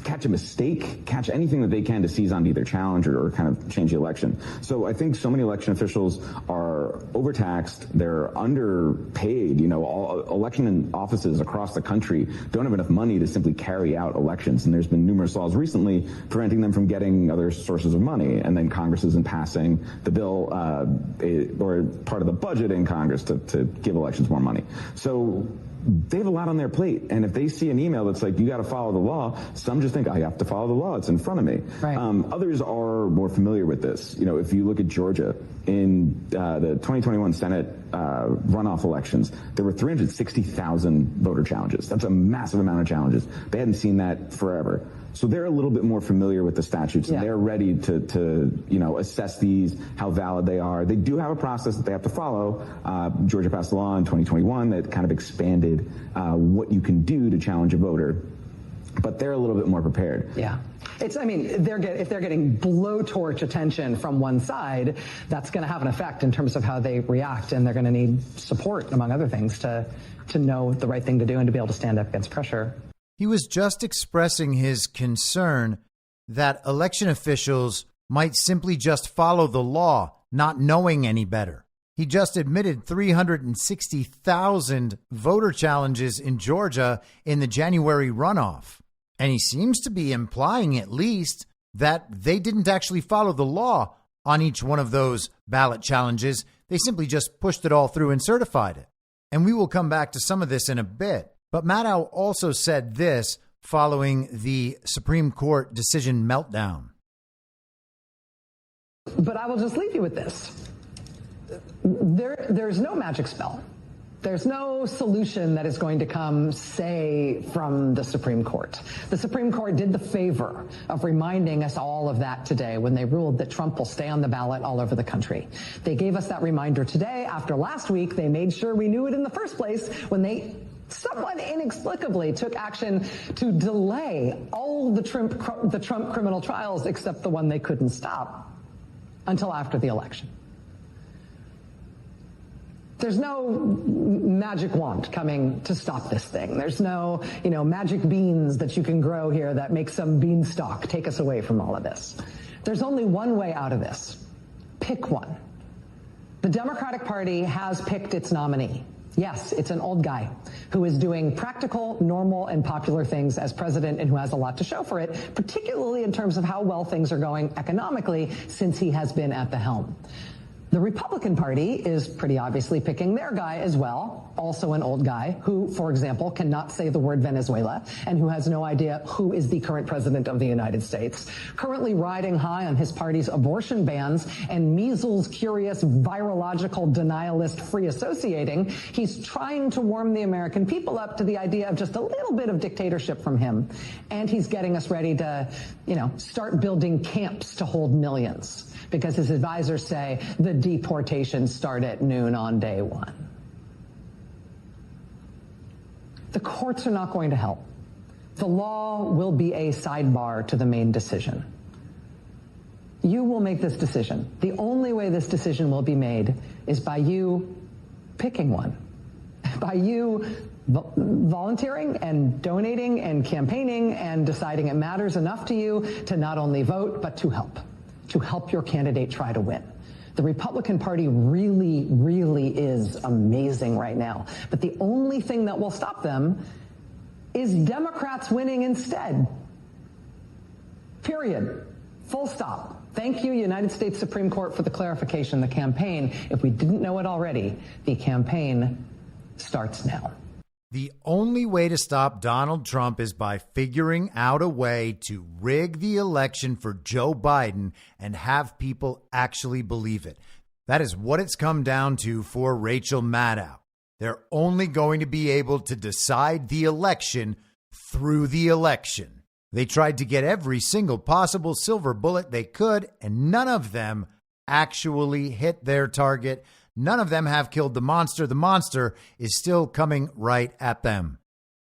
catch a mistake, catch anything that they can to seize on to either challenge or kind of change the election. So I think so many election officials are overtaxed. They're underpaid. All election offices across the country don't have enough money to simply carry out elections. And there's been numerous laws recently preventing them from getting other sources of money. And then Congress isn't passing the bill or part of the budget in Congress to give elections more money. So they have a lot on their plate. And if they see an email that's like, you got to follow the law, some just think, I have to follow the law. It's in front of me. Right. Others are more familiar with this. You know, if you look at Georgia, in the 2021 Senate runoff elections, there were 360,000 voter challenges. That's a massive amount of challenges. They hadn't seen that forever. So they're a little bit more familiar with the statutes, and they're ready to assess these, how valid they are. They do have a process that they have to follow. Georgia passed a law in 2021 that kind of expanded what you can do to challenge a voter, but they're a little bit more prepared. Yeah. If they're getting blowtorch attention from one side, that's going to have an effect in terms of how they react, and they're going to need support, among other things, to know the right thing to do and to be able to stand up against pressure. He was just expressing his concern that election officials might simply just follow the law, not knowing any better. He just admitted 360,000 voter challenges in Georgia in the January runoff. And he seems to be implying, at least, that they didn't actually follow the law on each one of those ballot challenges. They simply just pushed it all through and certified it. And we will come back to some of this in a bit. But Maddow also said this following the Supreme Court decision meltdown. But I will just leave you with this. There's no magic spell. There's no solution that is going to come, say, from the Supreme Court. The Supreme Court did the favor of reminding us all of that today when they ruled that Trump will stay on the ballot all over the country. They gave us that reminder today. After last week, they made sure we knew it in the first place when they somewhat inexplicably took action to delay all the Trump criminal trials except the one they couldn't stop until after the election. There's no magic wand coming to stop this thing. There's no, magic beans that you can grow here that make some beanstalk take us away from all of this. There's only one way out of this. Pick one. The Democratic Party has picked its nominee. Yes, it's an old guy who is doing practical, normal, and popular things as president and who has a lot to show for it, particularly in terms of how well things are going economically since he has been at the helm. The Republican Party is pretty obviously picking their guy as well, also an old guy who, for example, cannot say the word Venezuela and who has no idea who is the current president of the United States, currently riding high on his party's abortion bans and measles-curious virological denialist free associating. He's trying to warm the American people up to the idea of just a little bit of dictatorship from him. And he's getting us ready to, start building camps to hold millions, because his advisors say the deportations start at noon on day one. The courts are not going to help. The law will be a sidebar to the main decision. You will make this decision. The only way this decision will be made is by you picking one, by you volunteering and donating and campaigning and deciding it matters enough to you to not only vote, but to help your candidate try to win. The Republican Party really, really is amazing right now. But the only thing that will stop them is Democrats winning instead. Period. Full stop. Thank you, United States Supreme Court, for the clarification. The campaign, if we didn't know it already, the campaign starts now. The only way to stop Donald Trump is by figuring out a way to rig the election for Joe Biden and have people actually believe it. That is what it's come down to for Rachel Maddow. They're only going to be able to decide the election through the election. They tried to get every single possible silver bullet they could, and none of them actually hit their target. None of them have killed the monster. The monster is still coming right at them.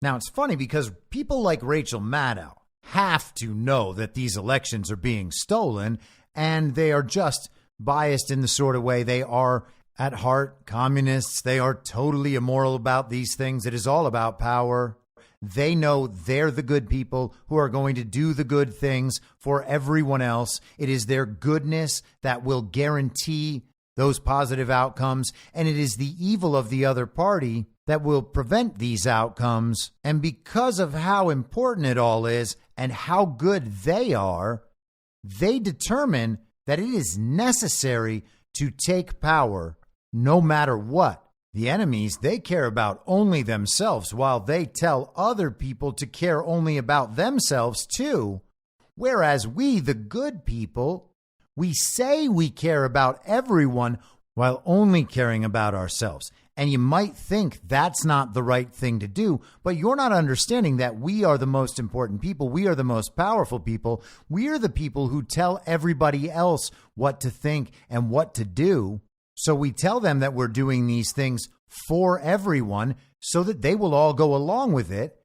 Now, it's funny because people like Rachel Maddow have to know that these elections are being stolen, and they are just biased in the sort of way they are at heart communists. They are totally immoral about these things. It is all about power. They know they're the good people who are going to do the good things for everyone else. It is their goodness that will guarantee those positive outcomes, and it is the evil of the other party that will prevent these outcomes. And because of how important it all is and how good they are, they determine that it is necessary to take power no matter what. The enemies, they care about only themselves, while they tell other people to care only about themselves too. Whereas we, the good people, we say we care about everyone while only caring about ourselves. And you might think that's not the right thing to do, but you're not understanding that we are the most important people. We are the most powerful people. We are the people who tell everybody else what to think and what to do. So we tell them that we're doing these things for everyone so that they will all go along with it.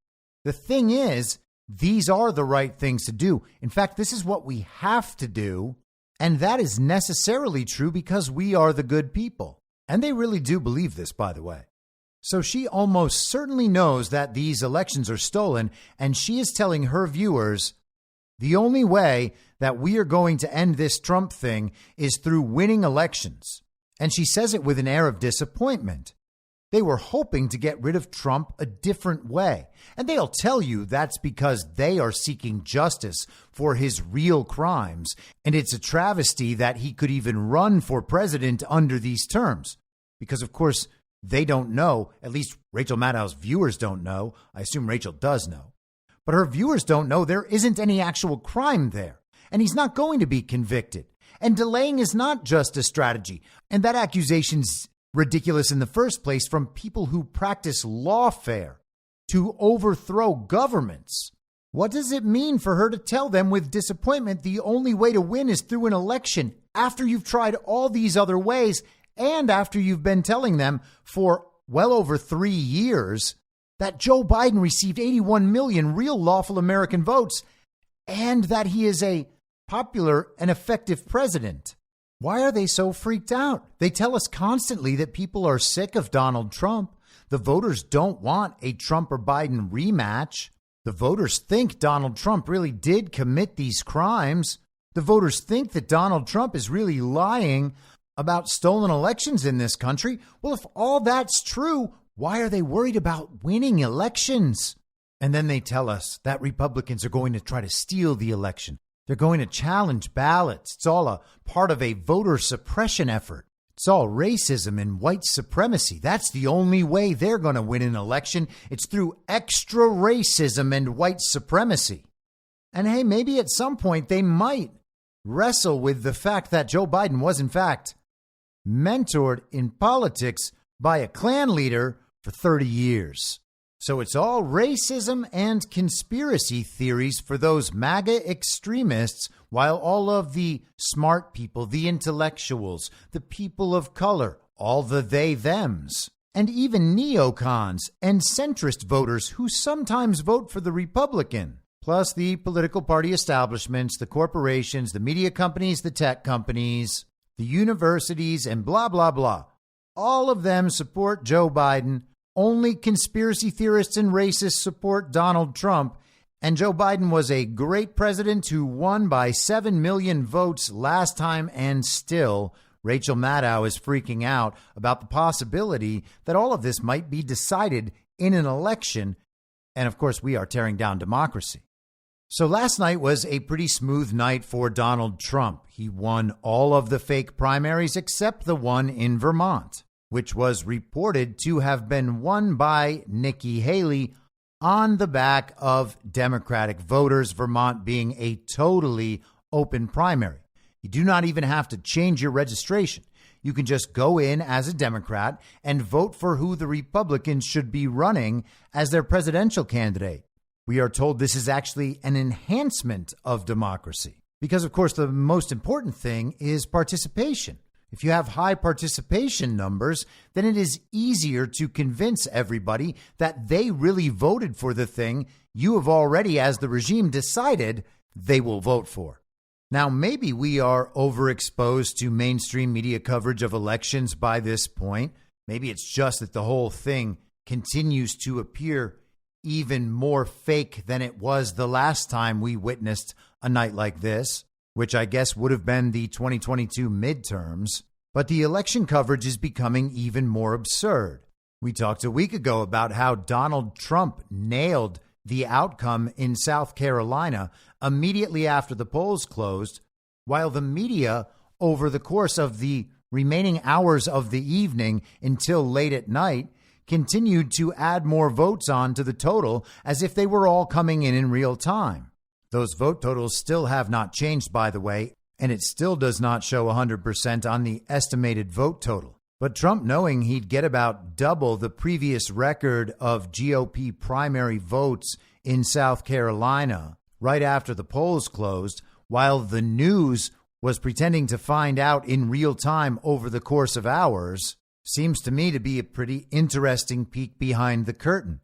The thing is, these are the right things to do. In fact, this is what we have to do. And that is necessarily true because we are the good people. And they really do believe this, by the way. So she almost certainly knows that these elections are stolen. And she is telling her viewers, the only way that we are going to end this Trump thing is through winning elections. And she says it with an air of disappointment. They were hoping to get rid of Trump a different way. And they'll tell you that's because they are seeking justice for his real crimes. And it's a travesty that he could even run for president under these terms. Because, of course, they don't know, at least Rachel Maddow's viewers don't know. I assume Rachel does know. But her viewers don't know there isn't any actual crime there. And he's not going to be convicted. And delaying is not just a strategy. And that accusation's ridiculous in the first place from people who practice lawfare to overthrow governments. What does it mean for her to tell them with disappointment the only way to win is through an election after you've tried all these other ways and after you've been telling them for well over 3 years that Joe Biden received 81 million real lawful American votes and that he is a popular and effective president? Why are they so freaked out? They tell us constantly that people are sick of Donald Trump. The voters don't want a Trump or Biden rematch. The voters think Donald Trump really did commit these crimes. The voters think that Donald Trump is really lying about stolen elections in this country. Well, if all that's true, why are they worried about winning elections? And then they tell us that Republicans are going to try to steal the election. They're going to challenge ballots. It's all a part of a voter suppression effort. It's all racism and white supremacy. That's the only way they're going to win an election. It's through extra racism and white supremacy. And hey, maybe at some point they might wrestle with the fact that Joe Biden was, in fact, mentored in politics by a Klan leader for 30 years. So it's all racism and conspiracy theories for those MAGA extremists, while all of the smart people, the intellectuals, the people of color, all the they-thems, and even neocons and centrist voters who sometimes vote for the Republican, plus the political party establishments, the corporations, the media companies, the tech companies, the universities, and blah, blah, blah. All of them support Joe Biden. Only conspiracy theorists and racists support Donald Trump. And Joe Biden was a great president who won by 7 million votes last time. And still, Rachel Maddow is freaking out about the possibility that all of this might be decided in an election. And of course, we are tearing down democracy. So last night was a pretty smooth night for Donald Trump. He won all of the fake primaries except the one in Vermont, which was reported to have been won by Nikki Haley on the back of Democratic voters, Vermont being a totally open primary. You do not even have to change your registration. You can just go in as a Democrat and vote for who the Republicans should be running as their presidential candidate. We are told this is actually an enhancement of democracy because, of course, the most important thing is participation. If you have high participation numbers, then it is easier to convince everybody that they really voted for the thing you have already, as the regime, decided they will vote for. Now, maybe we are overexposed to mainstream media coverage of elections by this point. Maybe it's just that the whole thing continues to appear even more fake than it was the last time we witnessed a night like this, which I guess would have been the 2022 midterms. But the election coverage is becoming even more absurd. We talked a week ago about how Donald Trump nailed the outcome in South Carolina immediately after the polls closed, while the media over the course of the remaining hours of the evening until late at night continued to add more votes on to the total as if they were all coming in real time. Those vote totals still have not changed, by the way, and it still does not show 100% on the estimated vote total. But Trump, knowing he'd get about double the previous record of GOP primary votes in South Carolina right after the polls closed, while the news was pretending to find out in real time over the course of hours, seems to me to be a pretty interesting peek behind the curtain.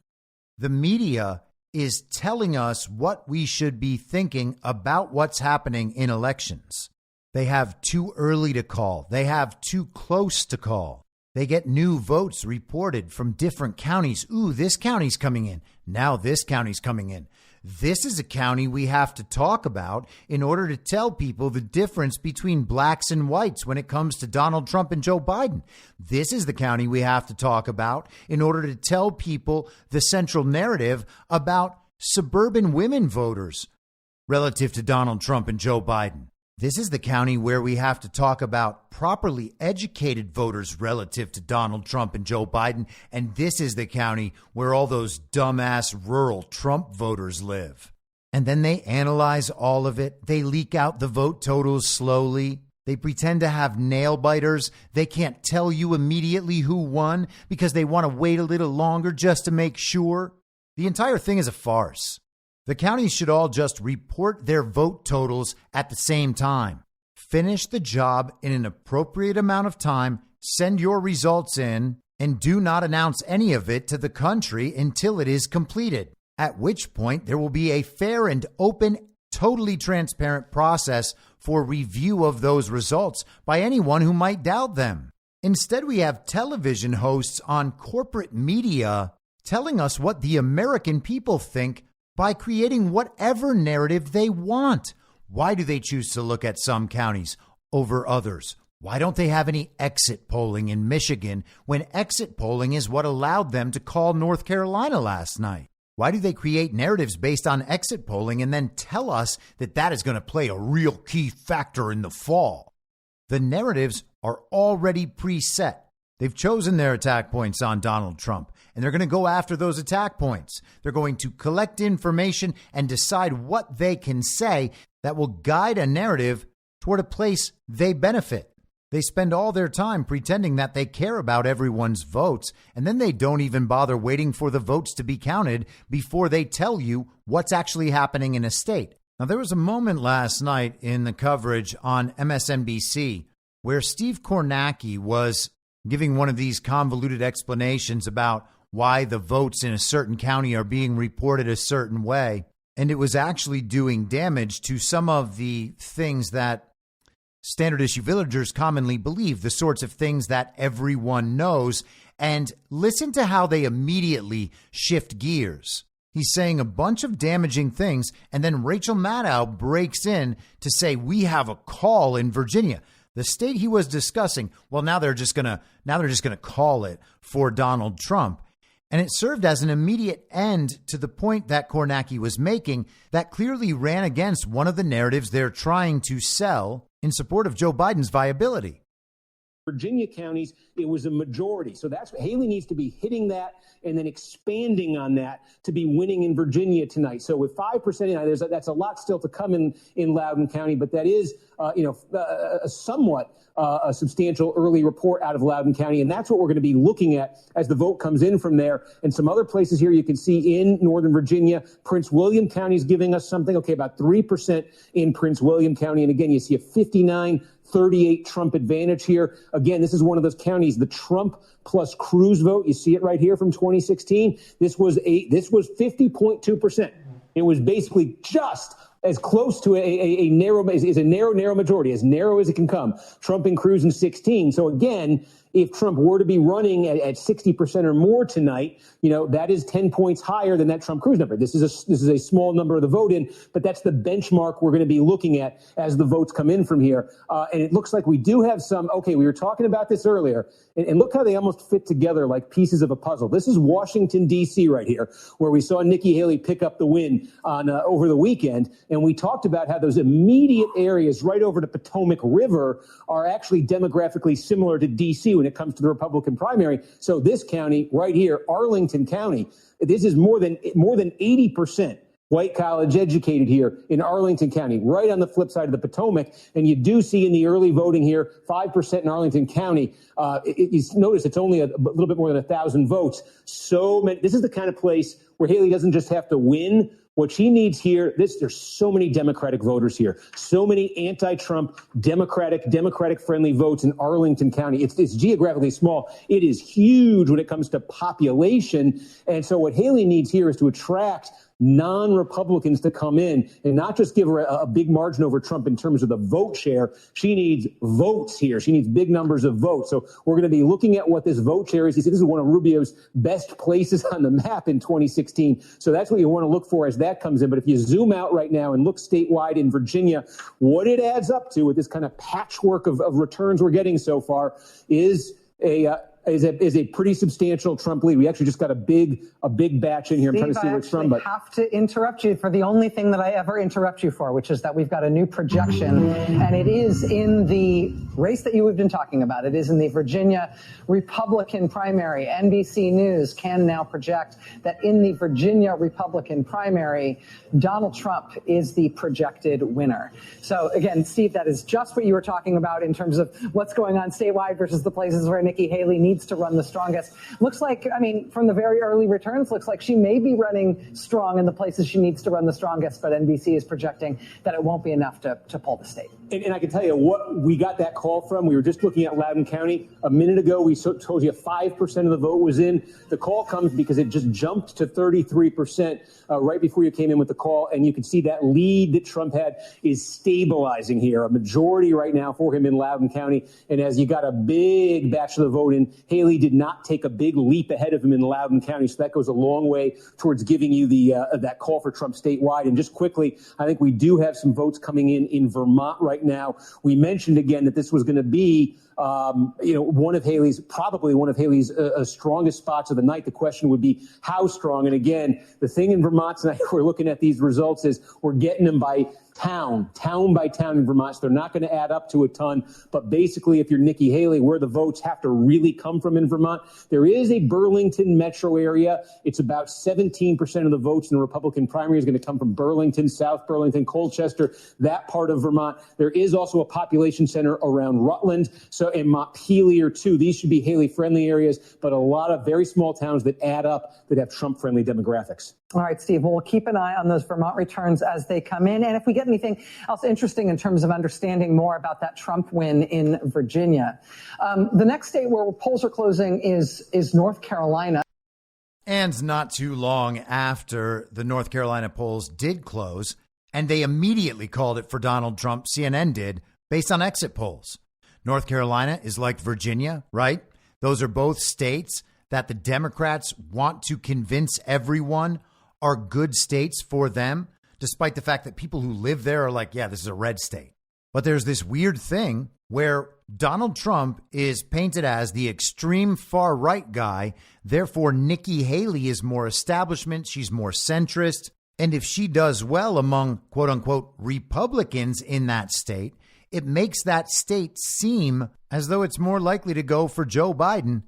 The media is telling us what we should be thinking about what's happening in elections. They have too early to call. They have too close to call. They get new votes reported from different counties. Ooh, this county's coming in. Now this county's coming in. This is a county we have to talk about in order to tell people the difference between blacks and whites when it comes to Donald Trump and Joe Biden. This is the county we have to talk about in order to tell people the central narrative about suburban women voters relative to Donald Trump and Joe Biden. This is the county where we have to talk about properly educated voters relative to Donald Trump and Joe Biden. And this is the county where all those dumbass rural Trump voters live. And then they analyze all of it. They leak out the vote totals slowly. They pretend to have nail biters. They can't tell you immediately who won because they want to wait a little longer just to make sure. The entire thing is a farce. The counties should all just report their vote totals at the same time. Finish the job in an appropriate amount of time, send your results in, and do not announce any of it to the country until it is completed, at which point there will be a fair and open, totally transparent process for review of those results by anyone who might doubt them. Instead, we have television hosts on corporate media telling us what the American people think by creating whatever narrative they want. Why do they choose to look at some counties over others? Why don't they have any exit polling in Michigan when exit polling is what allowed them to call North Carolina last night? Why do they create narratives based on exit polling and then tell us that that is going to play a real key factor in the fall? The narratives are already preset. They've chosen their attack points on Donald Trump, and they're going to go after those attack points. They're going to collect information and decide what they can say that will guide a narrative toward a place they benefit. They spend all their time pretending that they care about everyone's votes, and then they don't even bother waiting for the votes to be counted before they tell you what's actually happening in a state. Now, there was a moment last night in the coverage on MSNBC where Steve Kornacki was giving one of these convoluted explanations about why the votes in a certain county are being reported a certain way. And it was actually doing damage to some of the things that standard issue villagers commonly believe, the sorts of things that everyone knows. And listen to how they immediately shift gears. He's saying a bunch of damaging things, and then Rachel Maddow breaks in to say, we have a call in Virginia. The state he was discussing, well, now they're just gonna call it for Donald Trump. And it served as an immediate end to the point that Kornacki was making that clearly ran against one of the narratives they're trying to sell in support of Joe Biden's viability. Virginia counties, it was a majority. So that's Haley needs to be hitting that and then expanding on that to be winning in Virginia tonight. So with 5%, that's a lot still to come in Loudoun County, but that is, a somewhat a substantial early report out of Loudoun County. And that's what we're going to be looking at as the vote comes in from there. And some other places here you can see in Northern Virginia, Prince William County is giving us something, about 3% in Prince William County. And again, you see a 59-38 Trump advantage here. Again, this is one of those counties, the Trump plus Cruz vote. You see it right here from 2016. This was 50.2%. It was basically just as close to a narrow majority, as narrow as it can come. Trump and Cruz in 16. So again, if Trump were to be running at 60% or more tonight, that is 10 points higher than that Trump Cruz number. This is a small number of the vote in, but that's the benchmark we're going to be looking at as the votes come in from here. And it looks like we do have some. Okay, we were talking about this earlier, and look how they almost fit together like pieces of a puzzle. This is Washington, D.C. right here, where we saw Nikki Haley pick up the win on over the weekend. And we talked about how those immediate areas right over the Potomac River are actually demographically similar to D.C. when it comes to the Republican primary. So this county right here, Arlington County, this is more than 80% white college educated here in Arlington County, right on the flip side of the Potomac. And you do see in the early voting here, 5% in Arlington County. You notice it's only a little bit more than 1,000 votes. So many. This is the kind of place where Haley doesn't just have to win. What she needs here, there's so many Democratic voters here, so many anti-Trump, Democratic-friendly votes in Arlington County. It's geographically small. It is huge when it comes to population. And so what Haley needs here is to attract non-Republicans to come in and not just give her a big margin over Trump in terms of the vote share. She needs votes here. She needs big numbers of votes. So we're going to be looking at what this vote share is. He said this is one of Rubio's best places on the map in 2016. So that's what you want to look for as that comes in. But if you zoom out right now and look statewide in Virginia, what it adds up to with this kind of patchwork of returns we're getting so far is a pretty substantial Trump lead. We actually just got a big batch in here. I'm trying to see where it's from. But I have to interrupt you for the only thing that I ever interrupt you for, which is that we've got a new projection, and it is in the race that you have been talking about. It is in the Virginia Republican primary. NBC News can now project that in the Virginia Republican primary, Donald Trump is the projected winner. So again, Steve, that is just what you were talking about in terms of what's going on statewide versus the places where Nikki Haley needs to run the strongest. Looks like, from the very early returns, looks like she may be running strong in the places she needs to run the strongest, but NBC is projecting that it won't be enough to pull the state. And I can tell you what we got that call from. We were just looking at Loudoun County. A minute ago, we told you 5% of the vote was in. The call comes because it just jumped to 33% right before you came in with the call. And you can see that lead that Trump had is stabilizing here. A majority right now for him in Loudoun County. And as you got a big batch of the vote in, Haley did not take a big leap ahead of him in Loudoun County. So that goes a long way towards giving you that call for Trump statewide. And just quickly, I think we do have some votes coming in Vermont right now. We mentioned again that this was going to be one of Haley's strongest spots of the night. The question would be how strong. And again, the thing in Vermont tonight, we're looking at these results is we're getting them by town by town in Vermont. So they're not going to add up to a ton. But basically, if you're Nikki Haley, where the votes have to really come from in Vermont, there is a Burlington metro area. It's about 17% of the votes in the Republican primary is going to come from Burlington, South Burlington, Colchester, that part of Vermont. There is also a population center around Rutland. So in Montpelier, too. These should be Haley-friendly areas, but a lot of very small towns that add up that have Trump-friendly demographics. All right, Steve. Well, we'll keep an eye on those Vermont returns as they come in. And if we get anything else interesting in terms of understanding more about that Trump win in Virginia. The next state where polls are closing is North Carolina. And not too long after the North Carolina polls did close, and they immediately called it for Donald Trump, CNN did, based on exit polls. North Carolina is like Virginia, right? Those are both states that the Democrats want to convince everyone are good states for them, despite the fact that people who live there are like, yeah, this is a red state. But there's this weird thing where Donald Trump is painted as the extreme far right guy. Therefore, Nikki Haley is more establishment. She's more centrist. And if she does well among quote unquote Republicans in that state, it makes that state seem as though it's more likely to go for Joe Biden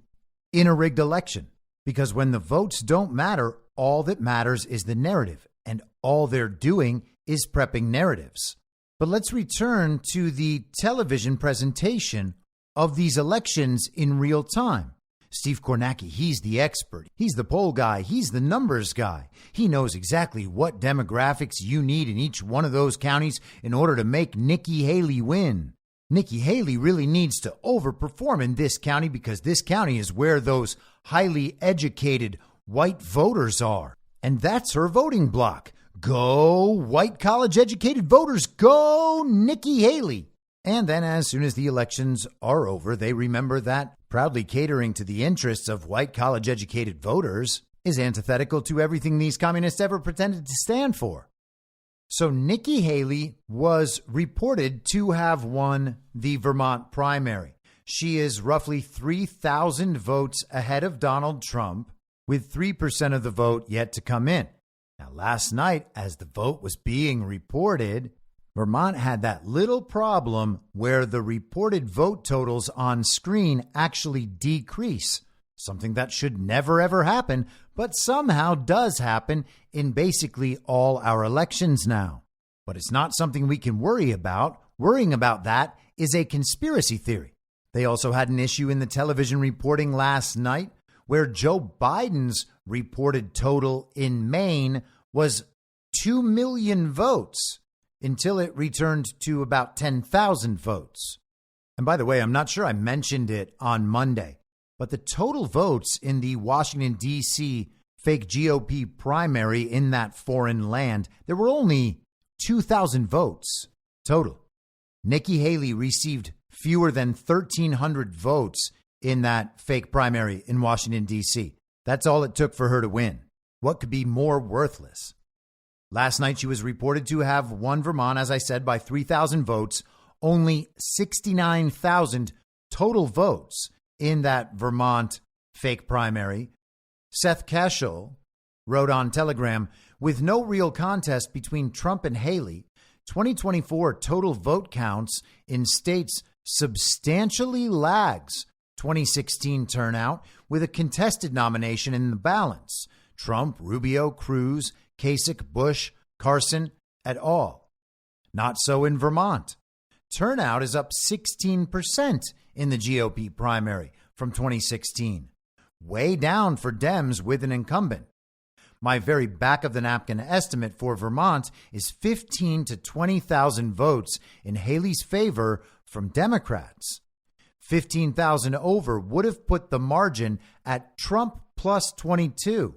in a rigged election. Because when the votes don't matter, all that matters is the narrative. And all they're doing is prepping narratives. But let's return to the television presentation of these elections in real time. Steve Kornacki, he's the expert. He's the poll guy. He's the numbers guy. He knows exactly what demographics you need in each one of those counties in order to make Nikki Haley win. Nikki Haley really needs to overperform in this county because this county is where those highly educated white voters are. And that's her voting bloc. Go white college educated voters. Go Nikki Haley. And then as soon as the elections are over, they remember that proudly catering to the interests of white college-educated voters, is antithetical to everything these communists ever pretended to stand for. So Nikki Haley was reported to have won the Vermont primary. She is roughly 3,000 votes ahead of Donald Trump, with 3% of the vote yet to come in. Now, last night, as the vote was being reported, Vermont had that little problem where the reported vote totals on screen actually decrease, something that should never, ever happen, but somehow does happen in basically all our elections now. But it's not something we can worry about. Worrying about that is a conspiracy theory. They also had an issue in the television reporting last night where Joe Biden's reported total in Maine was 2 million votes until it returned to about 10,000 votes. And by the way, I'm not sure I mentioned it on Monday, but the total votes in the Washington, D.C. fake GOP primary in that foreign land, there were only 2,000 votes total. Nikki Haley received fewer than 1,300 votes in that fake primary in Washington, D.C. That's all it took for her to win. What could be more worthless? Last night, she was reported to have won Vermont, as I said, by 3,000 votes, only 69,000 total votes in that Vermont fake primary. Seth Keshel wrote on Telegram, with no real contest between Trump and Haley, 2024 total vote counts in states substantially lags 2016 turnout with a contested nomination in the balance. Trump, Rubio, Cruz, Kasich, Bush, Carson, et al. Not so in Vermont. Turnout is up 16% in the GOP primary from 2016. Way down for Dems with an incumbent. My very back-of-the-napkin estimate for Vermont is 15 to 20,000 votes in Haley's favor from Democrats. 15,000 over would have put the margin at Trump plus 22,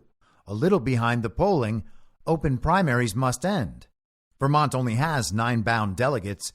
a little behind the polling. Open primaries must end. Vermont only has 9 bound delegates,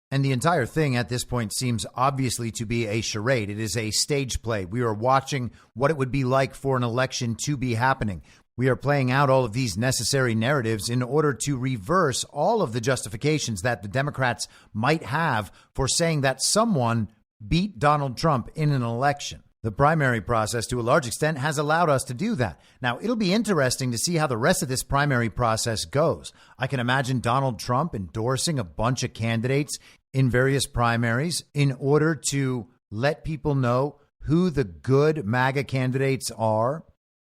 and the entire thing at this point seems obviously to be a charade. It is a stage play. We are watching what it would be like for an election to be happening. We are playing out all of these necessary narratives in order to reverse all of the justifications that the Democrats might have for saying that someone beat Donald Trump in an election. The primary process, to a large extent, has allowed us to do that. Now, it'll be interesting to see how the rest of this primary process goes. I can imagine Donald Trump endorsing a bunch of candidates in various primaries in order to let people know who the good MAGA candidates are.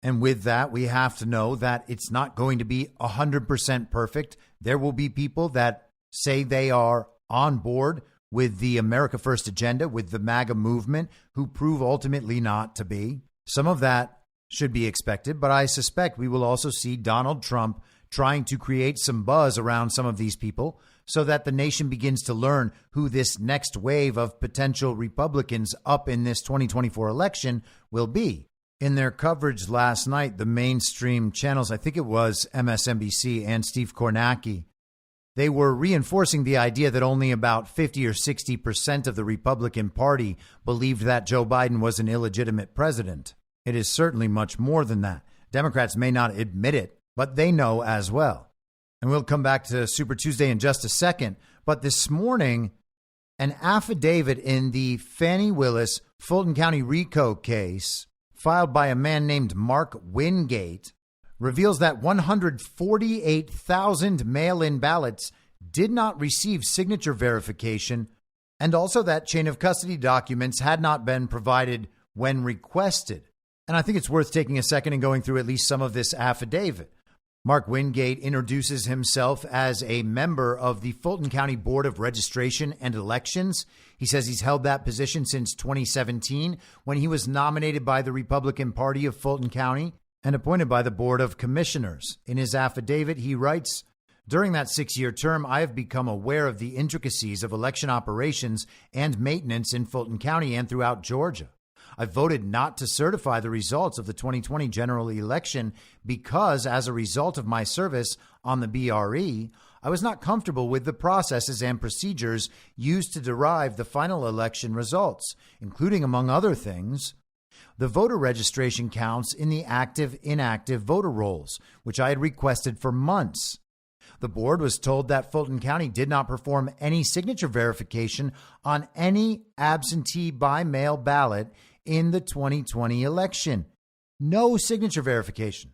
And with that, we have to know that it's not going to be 100% perfect. There will be people that say they are on board with the America First agenda, with the MAGA movement, who prove ultimately not to be. Some of that should be expected, but I suspect we will also see Donald Trump trying to create some buzz around some of these people so that the nation begins to learn who this next wave of potential Republicans up in this 2024 election will be. In their coverage last night, the mainstream channels, I think it was MSNBC and Steve Kornacki, they were reinforcing the idea that only about 50 or 60% of the Republican Party believed that Joe Biden was an illegitimate president. It is certainly much more than that. Democrats may not admit it, but they know as well. And we'll come back to Super Tuesday in just a second. But this morning, an affidavit in the Fani Willis Fulton County RICO case filed by a man named Mark Wingate reveals that 148,000 mail-in ballots did not receive signature verification, and also that chain of custody documents had not been provided when requested. And I think it's worth taking a second and going through at least some of this affidavit. Mark Wingate introduces himself as a member of the Fulton County Board of Registration and Elections. He says he's held that position since 2017 when he was nominated by the Republican Party of Fulton County and appointed by the Board of Commissioners. In his affidavit, he writes, "During that 6-year term, I have become aware of the intricacies of election operations and maintenance in Fulton County and throughout Georgia. I voted not to certify the results of the 2020 general election because, as a result of my service on the BRE, I was not comfortable with the processes and procedures used to derive the final election results, including, among other things, the voter registration counts in the active-inactive voter rolls, which I had requested for months. The board was told that Fulton County did not perform any signature verification on any absentee by mail ballot in the 2020 election. No signature verification.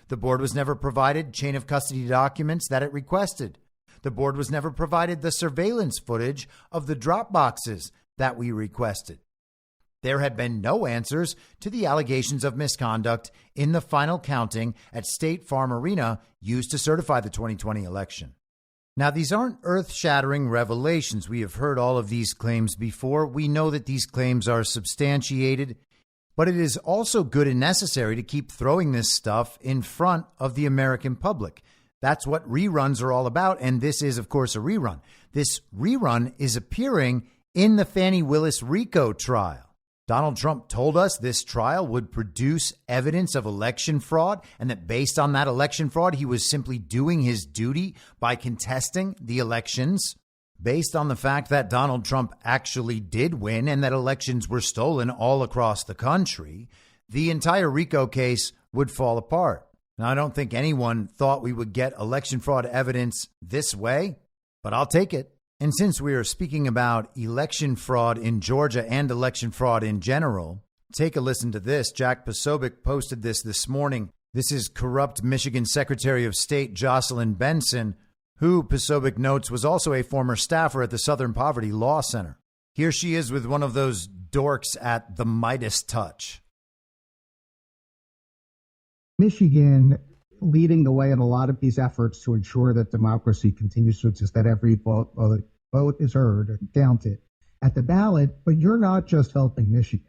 The board was never provided chain of custody documents that it requested. The board was never provided the surveillance footage of the drop boxes that we requested. There had been no answers to the allegations of misconduct in the final counting at State Farm Arena used to certify the 2020 election. Now, these aren't earth-shattering revelations. We have heard all of these claims before. We know that these claims are substantiated, but it is also good and necessary to keep throwing this stuff in front of the American public. That's what reruns are all about, and this is, of course, a rerun. This rerun is appearing in the Fani Willis RICO trial. Donald Trump told us this trial would produce evidence of election fraud and that based on that election fraud, he was simply doing his duty by contesting the elections. Based on the fact that Donald Trump actually did win and that elections were stolen all across the country, the entire RICO case would fall apart. Now, I don't think anyone thought we would get election fraud evidence this way, but I'll take it. And since we are speaking about election fraud in Georgia and election fraud in general, take a listen to this. Jack Posobiec posted this morning. This is corrupt Michigan Secretary of State Jocelyn Benson, who, Posobiec notes, was also a former staffer at the Southern Poverty Law Center. Here she is with one of those dorks at the Midas touch. Michigan leading the way in a lot of these efforts to ensure that democracy continues to exist, that every vote is heard and counted at the ballot. But you're not just helping Michigan.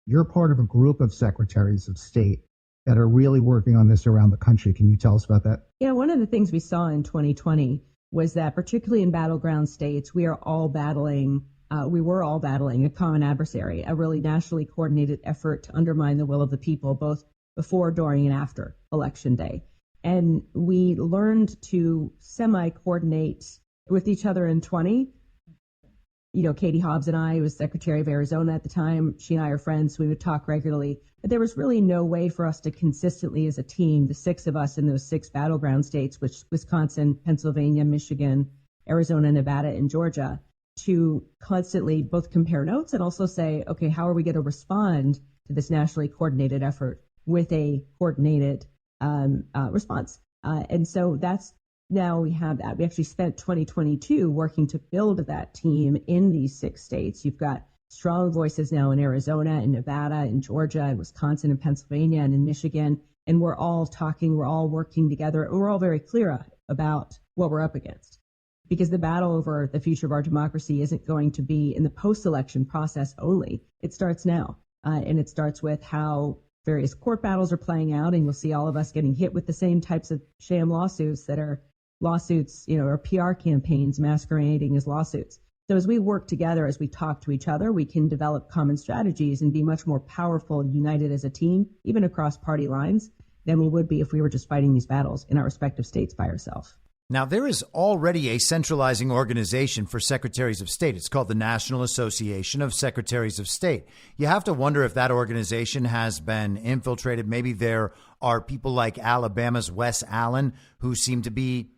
You're part of a group of secretaries of state that are really working on this around the country. Can you tell us about that? Yeah, one of the things we saw in 2020 was that particularly in battleground states, we were all battling a common adversary, a really nationally coordinated effort to undermine the will of the people, both before, during, and after Election Day. And we learned to semi-coordinate with each other in 20. You know, Katie Hobbs and I was Secretary of Arizona at the time. She and I are friends. So we would talk regularly. But there was really no way for us to consistently as a team, the six of us in those six battleground states, which Wisconsin, Pennsylvania, Michigan, Arizona, Nevada, and Georgia, to constantly both compare notes and also say, okay, how are we going to respond to this nationally coordinated effort with a coordinated response. And so that's now we have that. We actually spent 2022 working to build that team in these six states. You've got strong voices now in Arizona and Nevada and Georgia and Wisconsin and Pennsylvania and in Michigan. And we're all talking, we're all working together, and we're all very clear about what we're up against. Because the battle over the future of our democracy isn't going to be in the post-election process only. It starts now. And it starts with how various court battles are playing out, and you'll see all of us getting hit with the same types of sham lawsuits that are lawsuits, or PR campaigns masquerading as lawsuits. So as we work together, as we talk to each other, we can develop common strategies and be much more powerful and united as a team, even across party lines, than we would be if we were just fighting these battles in our respective states by ourselves. Now, there is already a centralizing organization for secretaries of state. It's called the National Association of Secretaries of State. You have to wonder if that organization has been infiltrated. Maybe there are people like Alabama's Wes Allen, who seem to be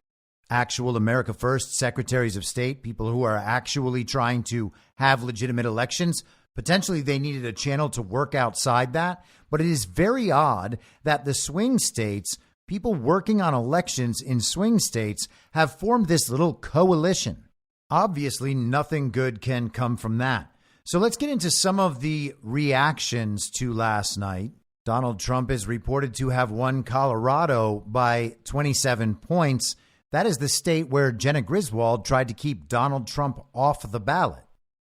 actual America First secretaries of state, people who are actually trying to have legitimate elections. Potentially, they needed a channel to work outside that. But it is very odd that the swing states, people working on elections in swing states, have formed this little coalition. Obviously, nothing good can come from that. So let's get into some of the reactions to last night. Donald Trump is reported to have won Colorado by 27 points. That is the state where Jenna Griswold tried to keep Donald Trump off the ballot.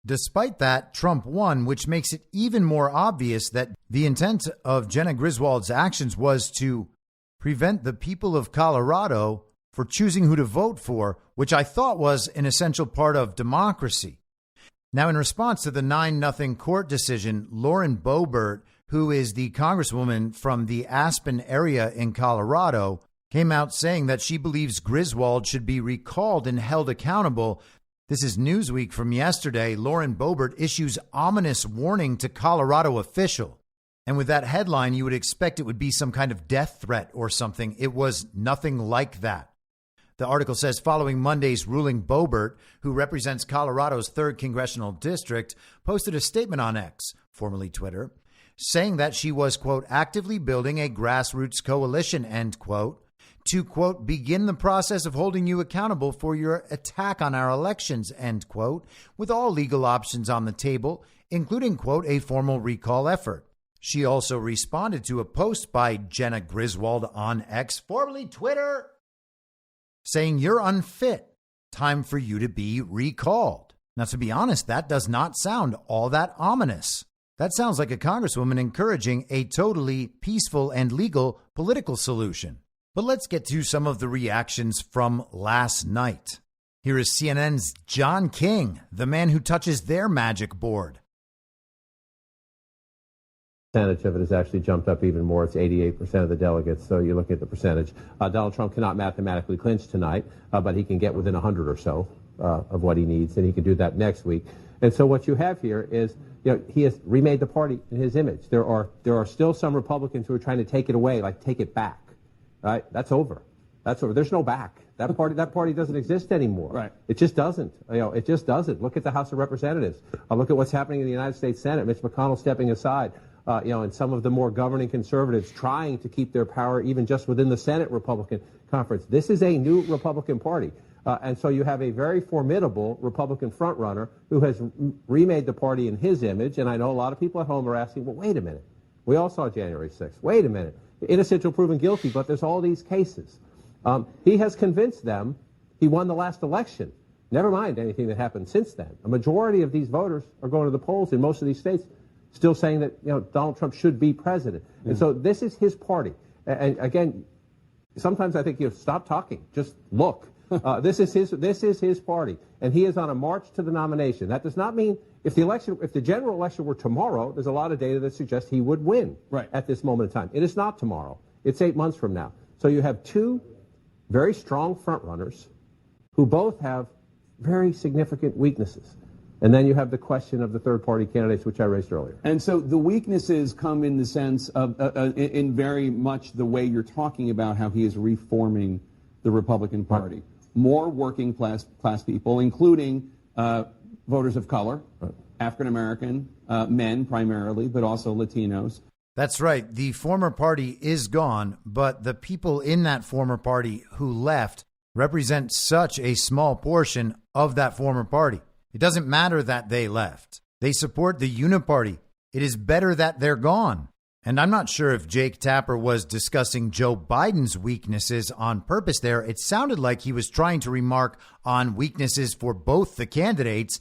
Despite that, Trump won, which makes it even more obvious that the intent of Jenna Griswold's actions was to prevent the people of Colorado for choosing who to vote for, which I thought was an essential part of democracy. Now, in response to the 9-0 court decision, Lauren Boebert, who is the congresswoman from the Aspen area in Colorado, came out saying that she believes Griswold should be recalled and held accountable. This is Newsweek from yesterday. Lauren Boebert issues ominous warning to Colorado official. And with that headline, you would expect it would be some kind of death threat or something. It was nothing like that. The article says following Monday's ruling, Boebert, who represents Colorado's 3rd congressional district, posted a statement on X, formerly Twitter, saying that she was, quote, actively building a grassroots coalition, end quote, to, quote, begin the process of holding you accountable for your attack on our elections, end quote, with all legal options on the table, including, quote, a formal recall effort. She also responded to a post by Jenna Griswold on X, formerly Twitter, saying you're unfit. Time for you to be recalled. Now, to be honest, that does not sound all that ominous. That sounds like a congresswoman encouraging a totally peaceful and legal political solution. But let's get to some of the reactions from last night. Here is CNN's John King, the man who touches their magic board. Percentage of it has actually jumped up even more. It's 88% of the delegates. So you look at the percentage. Donald Trump cannot mathematically clinch tonight, but he can get within 100 or so of what he needs, and he can do that next week. And so what you have here is, he has remade the party in his image. There are still some Republicans who are trying to take it away, like take it back. Right? That's over. That's over. There's no back. That party doesn't exist anymore. Right. It just doesn't. It just doesn't. Look at the House of Representatives. Look at what's happening in the United States Senate. Mitch McConnell stepping aside. And some of the more governing conservatives trying to keep their power even just within the Senate Republican conference. This is a new Republican Party. And so you have a very formidable Republican frontrunner who has remade the party in his image. And I know a lot of people at home are asking, well, wait a minute. We all saw January 6th. Wait a minute. Innocent until proven guilty, but there's all these cases. He has convinced them he won the last election. Never mind anything that happened since then. A majority of these voters are going to the polls in most of these states still saying that Donald Trump should be president. And so this is his party. And again, sometimes I think stop talking, just look. This is his party, and he is on a march to the nomination. That does not mean if the general election were tomorrow, there's a lot of data that suggests he would win at this moment in time. It is not tomorrow. It's 8 months from now. So you have two very strong frontrunners who both have very significant weaknesses. And then you have the question of the third-party candidates, which I raised earlier. And so the weaknesses come in the sense of, in very much the way you're talking about how he is reforming the Republican Party. Right. More working class people, including voters of color, African-American, men primarily, but also Latinos. That's right. The former party is gone, but the people in that former party who left represent such a small portion of that former party. It doesn't matter that they left. They support the uniparty. It is better that they're gone. And I'm not sure if Jake Tapper was discussing Joe Biden's weaknesses on purpose there. It sounded like he was trying to remark on weaknesses for both the candidates,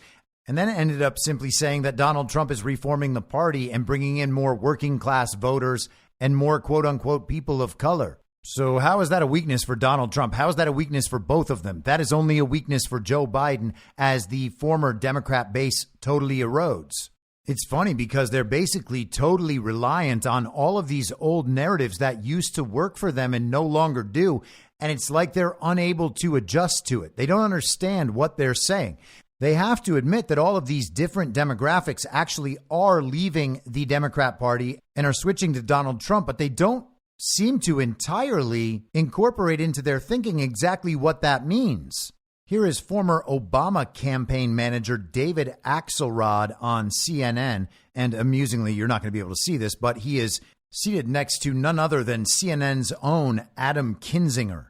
and then ended up simply saying that Donald Trump is reforming the party and bringing in more working class voters and more quote unquote people of color. So how is that a weakness for Donald Trump? How is that a weakness for both of them? That is only a weakness for Joe Biden as the former Democrat base totally erodes. It's funny because they're basically totally reliant on all of these old narratives that used to work for them and no longer do. And it's like they're unable to adjust to it. They don't understand what they're saying. They have to admit that all of these different demographics actually are leaving the Democrat Party and are switching to Donald Trump, but they don't seem to entirely incorporate into their thinking exactly what that means. Here is former Obama campaign manager David Axelrod on CNN. And amusingly, you're not going to be able to see this, but he is seated next to none other than CNN's own Adam Kinzinger.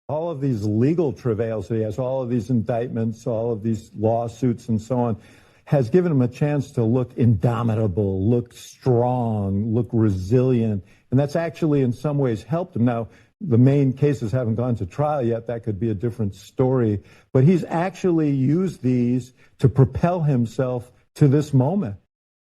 All of these legal travails, he has all of these indictments, all of these lawsuits and so on, has given him a chance to look indomitable, look strong, look resilient. And that's actually in some ways helped him. Now, the main cases haven't gone to trial yet. That could be a different story. But he's actually used these to propel himself to this moment.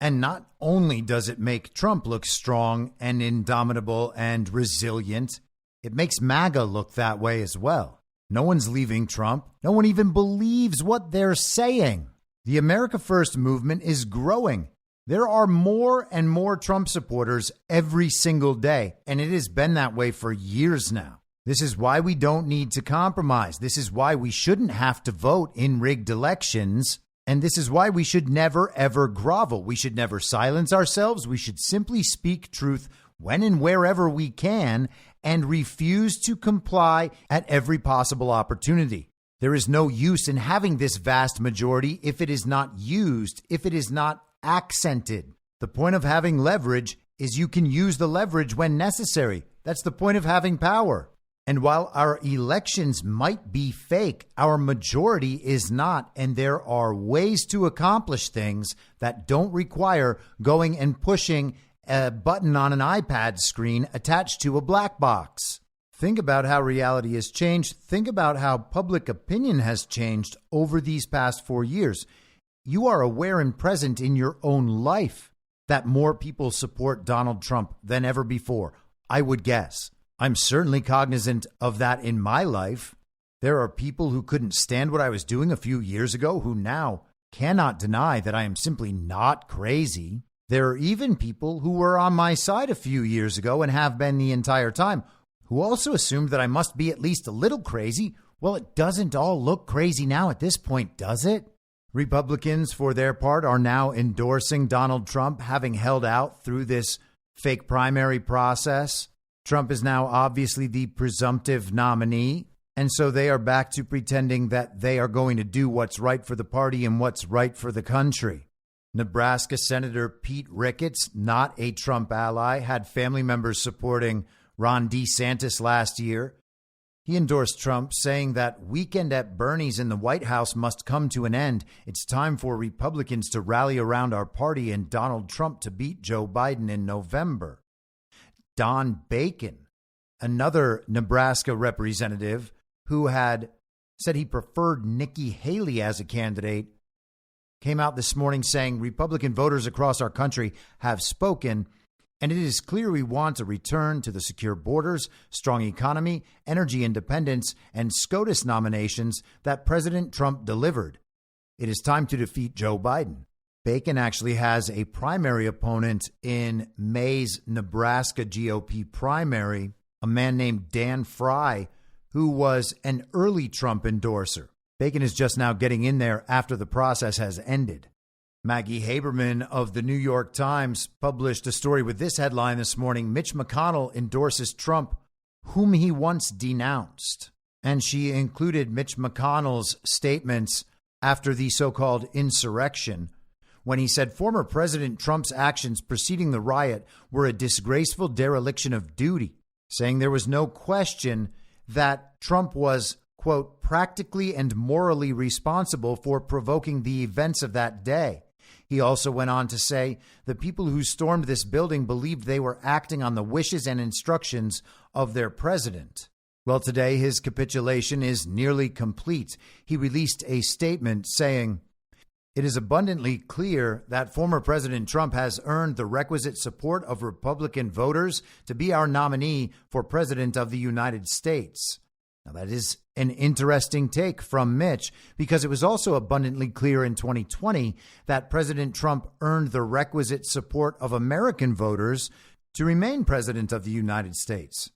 And not only does it make Trump look strong and indomitable and resilient, it makes MAGA look that way as well. No one's leaving Trump. No one even believes what they're saying. The America First movement is growing. There are more and more Trump supporters every single day, and it has been that way for years now. This is why we don't need to compromise. This is why we shouldn't have to vote in rigged elections. And this is why we should never, ever grovel. We should never silence ourselves. We should simply speak truth when and wherever we can and refuse to comply at every possible opportunity. There is no use in having this vast majority if it is not used, if it is not accented. The point of having leverage is you can use the leverage when necessary. That's the point of having power. And while our elections might be fake, our majority is not. And there are ways to accomplish things that don't require going and pushing a button on an iPad screen attached to a black box. Think about how reality has changed. Think about how public opinion has changed over these past 4 years. You are aware and present in your own life that more people support Donald Trump than ever before, I would guess. I'm certainly cognizant of that in my life. There are people who couldn't stand what I was doing a few years ago who now cannot deny that I am simply not crazy. There are even people who were on my side a few years ago and have been the entire time, who also assumed that I must be at least a little crazy. Well, it doesn't all look crazy now at this point, does it? Republicans, for their part, are now endorsing Donald Trump, having held out through this fake primary process. Trump is now obviously the presumptive nominee, and so they are back to pretending that they are going to do what's right for the party and what's right for the country. Nebraska Senator Pete Ricketts, not a Trump ally, had family members supporting Ron DeSantis last year. He endorsed Trump, saying that weekend at Bernie's in the White House must come to an end. It's time for Republicans to rally around our party and Donald Trump to beat Joe Biden in November. Don Bacon, another Nebraska representative who had said he preferred Nikki Haley as a candidate, came out this morning saying Republican voters across our country have spoken, and it is clear we want a return to the secure borders, strong economy, energy independence, and SCOTUS nominations that President Trump delivered. It is time to defeat Joe Biden. Bacon actually has a primary opponent in May's Nebraska GOP primary, a man named Dan Fry, who was an early Trump endorser. Bacon is just now getting in there after the process has ended. Maggie Haberman of the New York Times published a story with this headline this morning: Mitch McConnell endorses Trump, whom he once denounced. And she included Mitch McConnell's statements after the so-called insurrection, when he said former President Trump's actions preceding the riot were a disgraceful dereliction of duty, saying there was no question that Trump was, quote, practically and morally responsible for provoking the events of that day. He also went on to say the people who stormed this building believed they were acting on the wishes and instructions of their president. Well, today his capitulation is nearly complete. He released a statement saying, "It is abundantly clear that former President Trump has earned the requisite support of Republican voters to be our nominee for President of the United States." Now, that is an interesting take from Mitch, because it was also abundantly clear in 2020 that President Trump earned the requisite support of American voters to remain President of the United States.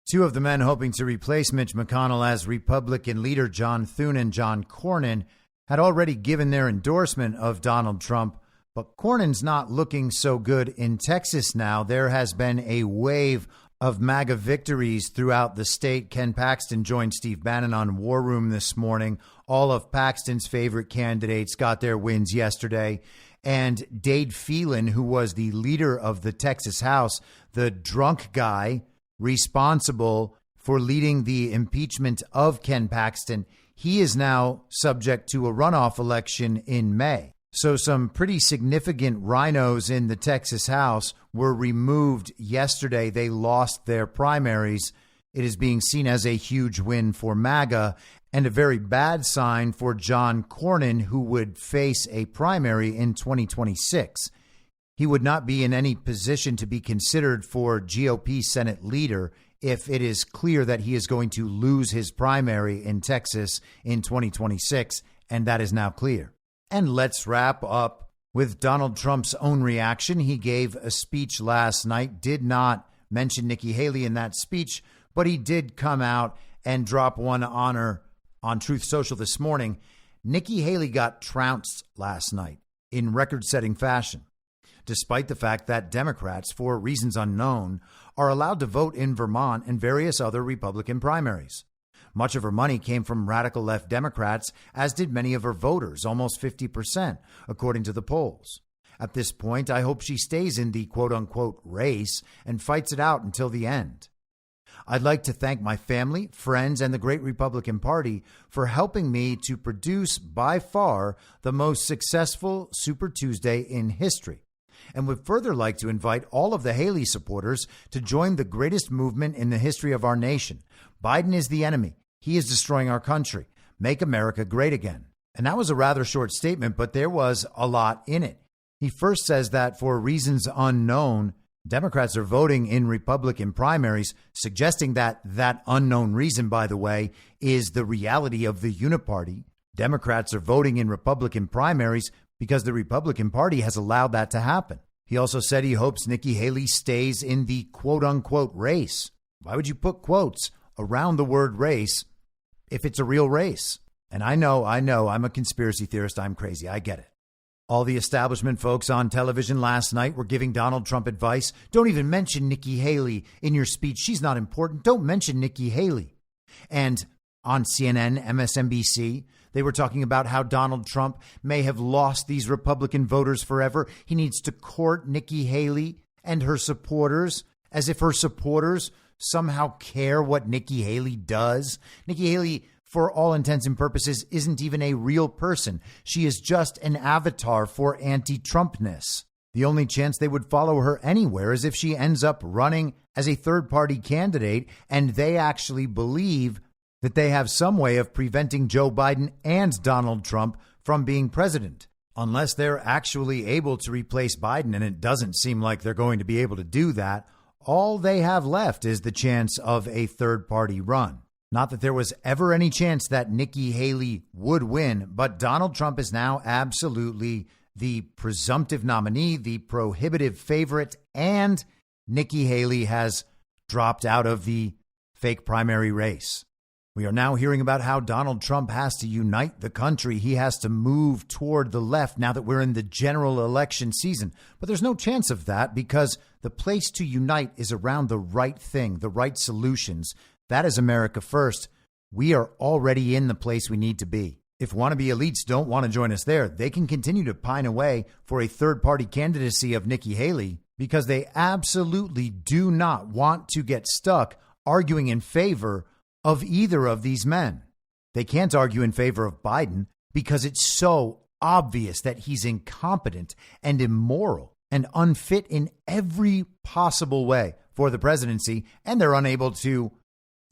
Two of the men hoping to replace Mitch McConnell as Republican leader, John Thune and John Cornyn, had already given their endorsement of Donald Trump, but Cornyn's not looking so good in Texas now. There has been a wave of MAGA victories throughout the state. Ken Paxton joined Steve Bannon on War Room this morning. All of Paxton's favorite candidates got their wins yesterday. And Dade Phelan, who was the leader of the Texas House, the drunk guy responsible for leading the impeachment of Ken Paxton, he is now subject to a runoff election in May. So some pretty significant rhinos in the Texas House were removed yesterday. They lost their primaries. It is being seen as a huge win for MAGA and a very bad sign for John Cornyn, who would face a primary in 2026. He would not be in any position to be considered for GOP Senate leader if it is clear that he is going to lose his primary in Texas in 2026, and that is now clear. And let's wrap up with Donald Trump's own reaction. He gave a speech last night, did not mention Nikki Haley in that speech, but he did come out and drop one on her on Truth Social this morning. Nikki Haley got trounced last night in record-setting fashion, despite the fact that Democrats, for reasons unknown, are allowed to vote in Vermont and various other Republican primaries. Much of her money came from radical left Democrats, as did many of her voters, almost 50%, according to the polls. At this point, I hope she stays in the quote-unquote race and fights it out until the end. I'd like to thank my family, friends, and the great Republican Party for helping me to produce, by far, the most successful Super Tuesday in history, and would further like to invite all of the Haley supporters to join the greatest movement in the history of our nation. Biden is the enemy. He is destroying our country. Make America great again. And that was a rather short statement, but there was a lot in it. He first says that for reasons unknown, Democrats are voting in Republican primaries, suggesting that that unknown reason, by the way, is the reality of the uniparty. Democrats are voting in Republican primaries because the Republican Party has allowed that to happen. He also said he hopes Nikki Haley stays in the quote-unquote race. Why would you put quotes around the word race if it's a real race? And I know, I'm a conspiracy theorist. I'm crazy. I get it. All the establishment folks on television last night were giving Donald Trump advice. Don't even mention Nikki Haley in your speech. She's not important. Don't mention Nikki Haley. And on CNN, MSNBC, they were talking about how Donald Trump may have lost these Republican voters forever. He needs to court Nikki Haley and her supporters, as if her supporters somehow care what Nikki Haley does. Nikki Haley, for all intents and purposes, isn't even a real person. She is just an avatar for anti-Trumpness. The only chance they would follow her anywhere is if she ends up running as a third-party candidate and they actually believe that they have some way of preventing Joe Biden and Donald Trump from being president. Unless they're actually able to replace Biden, and it doesn't seem like they're going to be able to do that, all they have left is the chance of a third-party run. Not that there was ever any chance that Nikki Haley would win, but Donald Trump is now absolutely the presumptive nominee, the prohibitive favorite, and Nikki Haley has dropped out of the fake primary race. We are now hearing about how Donald Trump has to unite the country. He has to move toward the left now that we're in the general election season. But there's no chance of that because the place to unite is around the right thing, the right solutions. That is America first. We are already in the place we need to be. If wannabe elites don't want to join us there, they can continue to pine away for a third-party candidacy of Nikki Haley because they absolutely do not want to get stuck arguing in favor of either of these men. They can't argue in favor of Biden because it's so obvious that he's incompetent and immoral and unfit in every possible way for the presidency, and they're unable to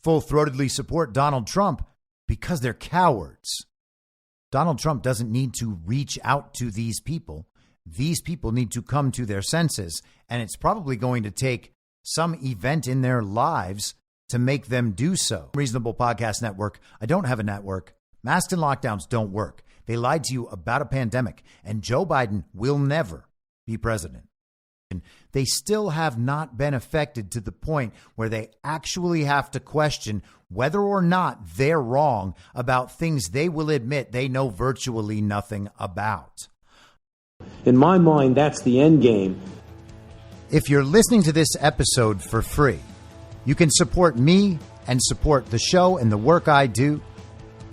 full-throatedly support Donald Trump because they're cowards. Donald Trump doesn't need to reach out to these people. These people need to come to their senses, and it's probably going to take some event in their lives to make them do so. Reasonable Podcast Network. I don't have a network. Masks and lockdowns don't work. They lied to you about a pandemic, and Joe Biden will never be president. They still have not been affected to the point where they actually have to question whether or not they're wrong about things they will admit they know virtually nothing about. In my mind, that's the end game. If you're listening to this episode for free, you can support me and support the show and the work I do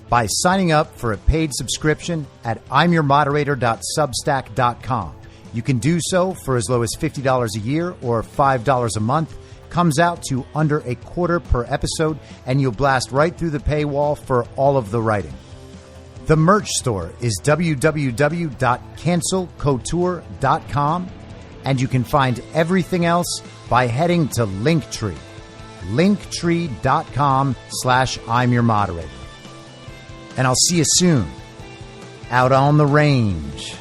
by signing up for a paid subscription at imyourmoderator.substack.com. You can do so for as low as $50 a year or $5 a month. Comes out to under a quarter per episode, and you'll blast right through the paywall for all of the writing. The merch store is www.cancelcouture.com, and you can find everything else by heading to Linktree. Linktree.com/I'mYourModerator. And I'll see you soon out on the range.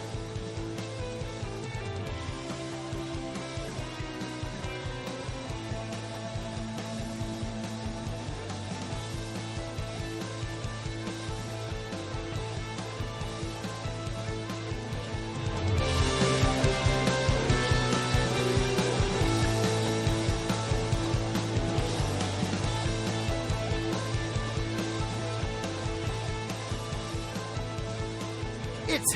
It's